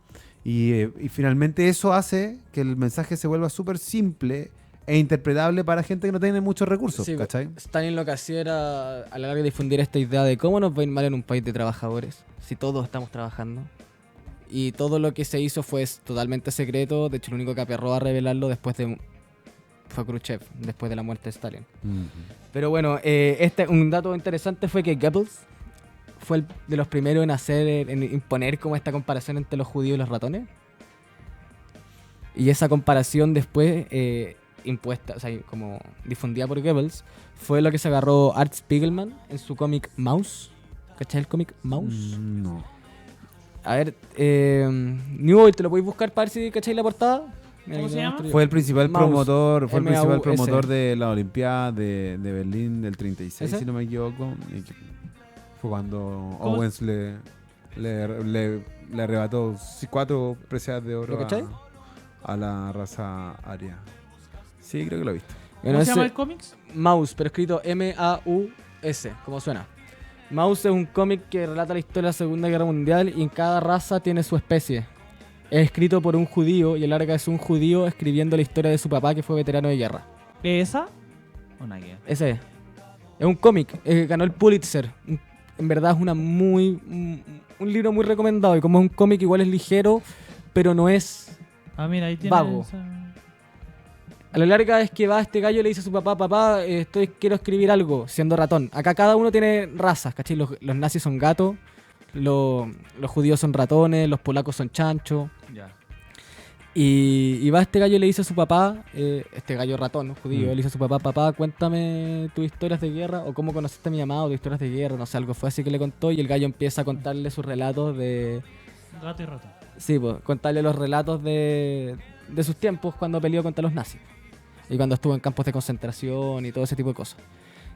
Y finalmente eso hace que el mensaje se vuelva súper simple e interpretable para gente que no tiene muchos recursos, Sí, ¿cachai? Stalin lo que hacía era a la larga difundir esta idea de cómo nos va a ir mal en un país de trabajadores si todos estamos trabajando. Y todo lo que se hizo fue totalmente secreto. De hecho, el único que aperró a revelarlo fue Khrushchev, después de la muerte de Stalin. Pero bueno, un dato interesante fue que Goebbels fue de los primeros en imponer como esta comparación entre los judíos y los ratones. Y esa comparación después impuesta, o sea, como difundida por Goebbels, fue lo que se agarró Art Spiegelman en su cómic Maus. ¿Cachai el cómic Maus? No. A ver, New, ¿te lo podéis buscar para ver si cacháis la portada? Mira, ¿Cómo aquí se lo llama? muestro yo. Fue el principal Maus, promotor MAUS. de la Olimpiada de Berlín del 36, ¿Ese? si no me equivoco. Y que fue cuando ¿Cómo? Owens le arrebató 4 preseas de oro ¿Lo cachai? a la raza aria. Sí, creo que lo he visto. Bueno, ¿Cómo se llama ese- el cómics? Maus, pero escrito M-A-U-S, como suena. Maus es un cómic que relata la historia de la Segunda Guerra Mundial y en cada raza tiene su especie. Es escrito por un judío y el larga es un judío escribiendo la historia de su papá que fue veterano de guerra. ¿Esa? ¿O nada que ver? Ese es. Es un cómic, ganó el Pulitzer. En verdad es un libro muy recomendado y como es un cómic igual es ligero, pero no es... Ah, mira, ahí tiene Vago. esa- A la larga es que va este gallo y le dice a su papá, papá, quiero escribir algo, siendo ratón. Acá cada uno tiene razas, ¿cachai? Los nazis son gatos, los judíos son ratones, los polacos son chanchos. Ya. Y va este gallo y le dice a su papá, este gallo ratón, judío, Mm. le dice a su papá, papá, cuéntame tus historias de guerra o cómo conociste a mi mamá o tus historias de guerra, no sé, algo fue así que le contó y el gallo empieza a contarle sus relatos de... Gato y ratón. Sí, pues, contarle los relatos de sus tiempos cuando peleó contra los nazis. Y cuando estuvo en campos de concentración y todo ese tipo de cosas.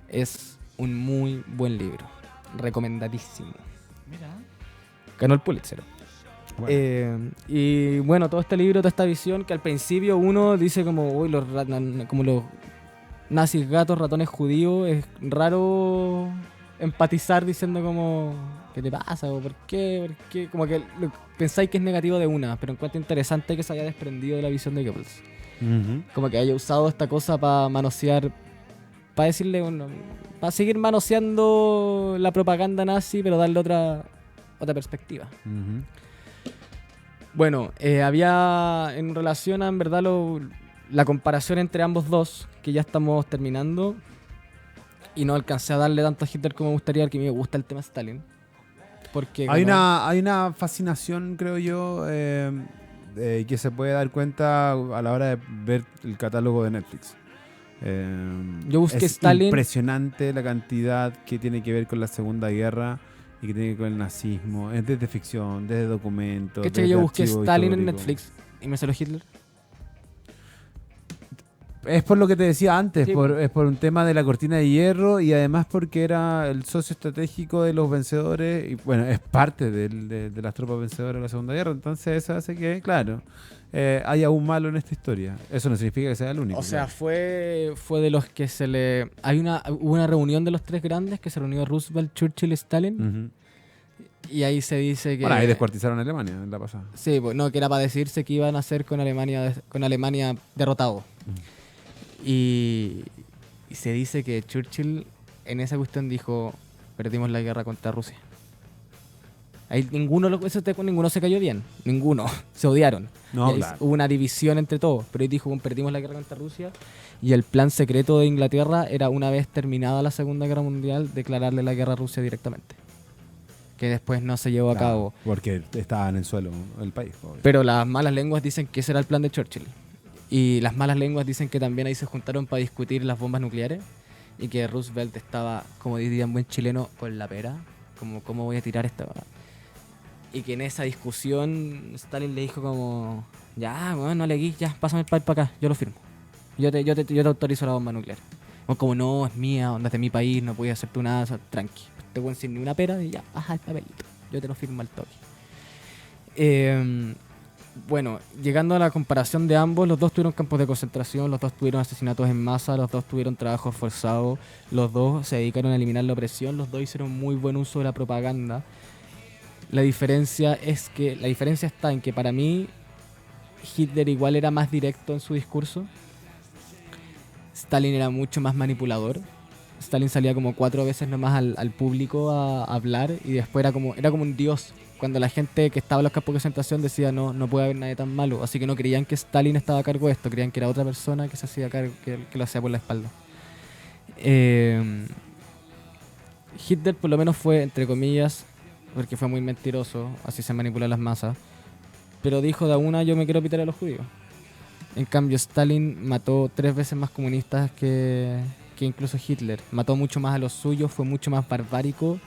Es un muy buen libro. Recomendadísimo. Mira. Ganó el Pulitzer. Y bueno, todo este libro, toda esta visión que al principio uno dice como, uy, como los nazis, gatos, ratones judíos, es raro empatizar diciendo como, ¿qué te pasa? ¿O por qué? ¿Por qué? Como que pensáis que es negativo de una, pero encuentro interesante que se haya desprendido de la visión de Goebbels. Como que haya usado esta cosa para manosear, para decirle, para seguir manoseando la propaganda nazi, pero darle otra perspectiva. Bueno, había en relación a, en verdad, la comparación entre ambos dos, que ya estamos terminando, y no alcancé a darle tanto a Hitler como me gustaría, porque a mí me gusta el tema Stalin. porque Hay ganó. hay una fascinación, creo yo, que se puede dar cuenta a la hora de ver el catálogo de Netflix. Yo busqué es Stalin. impresionante la cantidad que tiene que ver con la Segunda Guerra y que tiene que ver con el nazismo. Es desde ficción, desde documentos. ¿Cachai? desde Yo busqué archivo Stalin en histórico. Netflix y me salió Hitler. Es por lo que te decía antes, Sí, es por un tema de la cortina de hierro y además porque era el socio estratégico de los vencedores y bueno, es parte de las tropas vencedoras de la Segunda Guerra, entonces eso hace que, claro, haya un malo en esta historia. Eso no significa que sea el único. O sea, claro. fue de los que se le... Hubo una reunión de los tres grandes que se reunió Roosevelt, Churchill y Stalin. Ujú. Y ahí se dice que... Bueno, ahí descuartizaron a Alemania en la pasada. Sí, pues, no, que era para decirse que iban a hacer con Alemania derrotado. Y se dice que Churchill en esa cuestión dijo, perdimos la guerra contra Rusia. Ahí ninguno se cayó bien, ninguno, se odiaron. No, Y ahí claro. hubo una división entre todos, pero él dijo, "Bueno, perdimos la guerra contra Rusia", y el plan secreto de Inglaterra era, una vez terminada la Segunda Guerra Mundial, declararle la guerra a Rusia directamente. Que después no se llevó a Claro, cabo. porque estaba en el suelo el país. Obvio. Pero las malas lenguas dicen que ese era el plan de Churchill. Y las malas lenguas dicen que también ahí se juntaron para discutir las bombas nucleares y que Roosevelt estaba, como diría en buen chileno, con la pera, como cómo voy a tirar esta bala. Y que en esa discusión Stalin le dijo como, ya, bueno, no le guís, ya, pásame el papel para acá, yo lo firmo. Yo te autorizo la bomba nuclear. O como, no, es mía, onda es de mi país, no puedes hacer tú nada, tranqui. Te voy sin ni una pera y ya, baja el papelito, yo te lo firmo al toque. Bueno, llegando a la comparación de ambos, los dos tuvieron campos de concentración, los dos tuvieron asesinatos en masa, los dos tuvieron trabajos forzados, los dos se dedicaron a eliminar la opresión, los dos hicieron muy buen uso de la propaganda. La diferencia está en que para mí Hitler igual era más directo en su discurso. Stalin era mucho más manipulador. Stalin salía como 4 veces nomás al público a hablar y después era como un dios. Cuando la gente que estaba en los campos de concentración decía no puede haber nadie tan malo, así que no creían que Stalin estaba a cargo de esto, creían que era otra persona que se hacía cargo, que lo hacía por la espalda. Hitler por lo menos fue, entre comillas, porque fue muy mentiroso, así se manipuló las masas, pero dijo de una, yo me quiero pitar a los judíos. En cambio Stalin mató 3 veces más comunistas que incluso Hitler, mató mucho más a los suyos, fue mucho más barbárico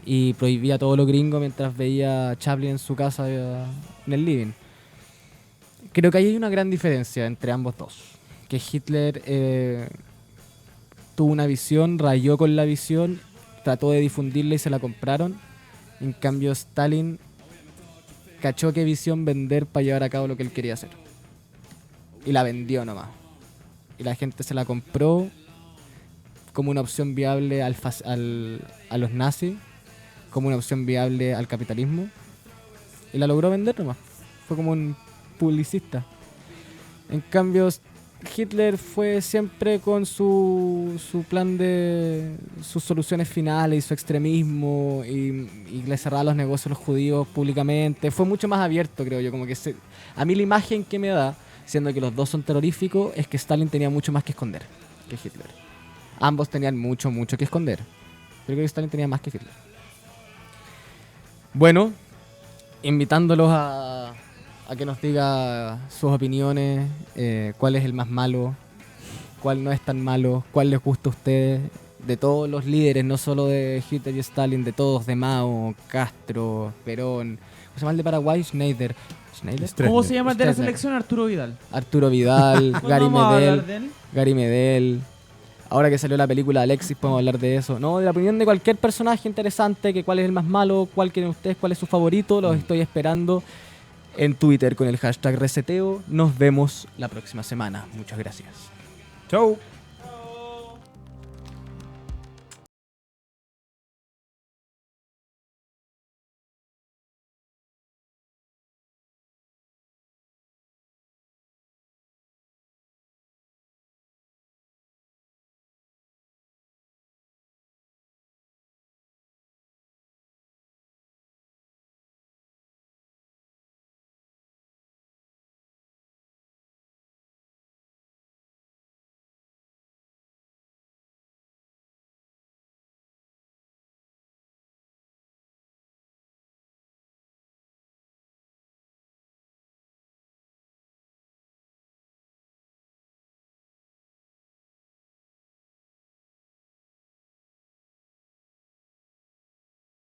y prohibía todo lo gringo mientras veía a Chaplin en su casa en el living. Creo que ahí hay una gran diferencia entre ambos dos. Que Hitler tuvo una visión, rayó con la visión, trató de difundirla y se la compraron. En cambio Stalin cachó qué visión vender para llevar a cabo lo que él quería hacer. Y la vendió nomás. Y la gente se la compró como una opción viable a los nazis, como una opción viable al capitalismo, y la logró vender nomás. Fue como un publicista. En cambio Hitler fue siempre con su plan de sus soluciones finales y su extremismo y le cerraba los negocios a los judíos públicamente. Fue mucho más abierto, creo yo. Como que a mí la imagen que me da, siendo que los dos son terroríficos, es que Stalin tenía mucho más que esconder que Hitler. Ambos tenían mucho que esconder. Pero creo que Stalin tenía más que Hitler. Bueno, invitándolos a que nos diga sus opiniones, cuál es el más malo, cuál no es tan malo, cuál les gusta a ustedes, de todos los líderes, no solo de Hitler y Stalin, de todos, de Mao, Castro, Perón, ¿cómo se llama el de Paraguay? Schneider. ¿Cómo se llama el de la Stetner. selección? Arturo Vidal. Arturo Vidal, ¿Cuándo Gary vamos a hablar Medel. de él? Gary Medel. Ahora que salió la película de Alexis, podemos hablar de eso. No, de la opinión de cualquier personaje interesante, que cuál es el más malo, cuál quieren ustedes, cuál es su favorito, los estoy esperando en Twitter con el hashtag Reseteo. Nos vemos la próxima semana. Muchas gracias. Chau.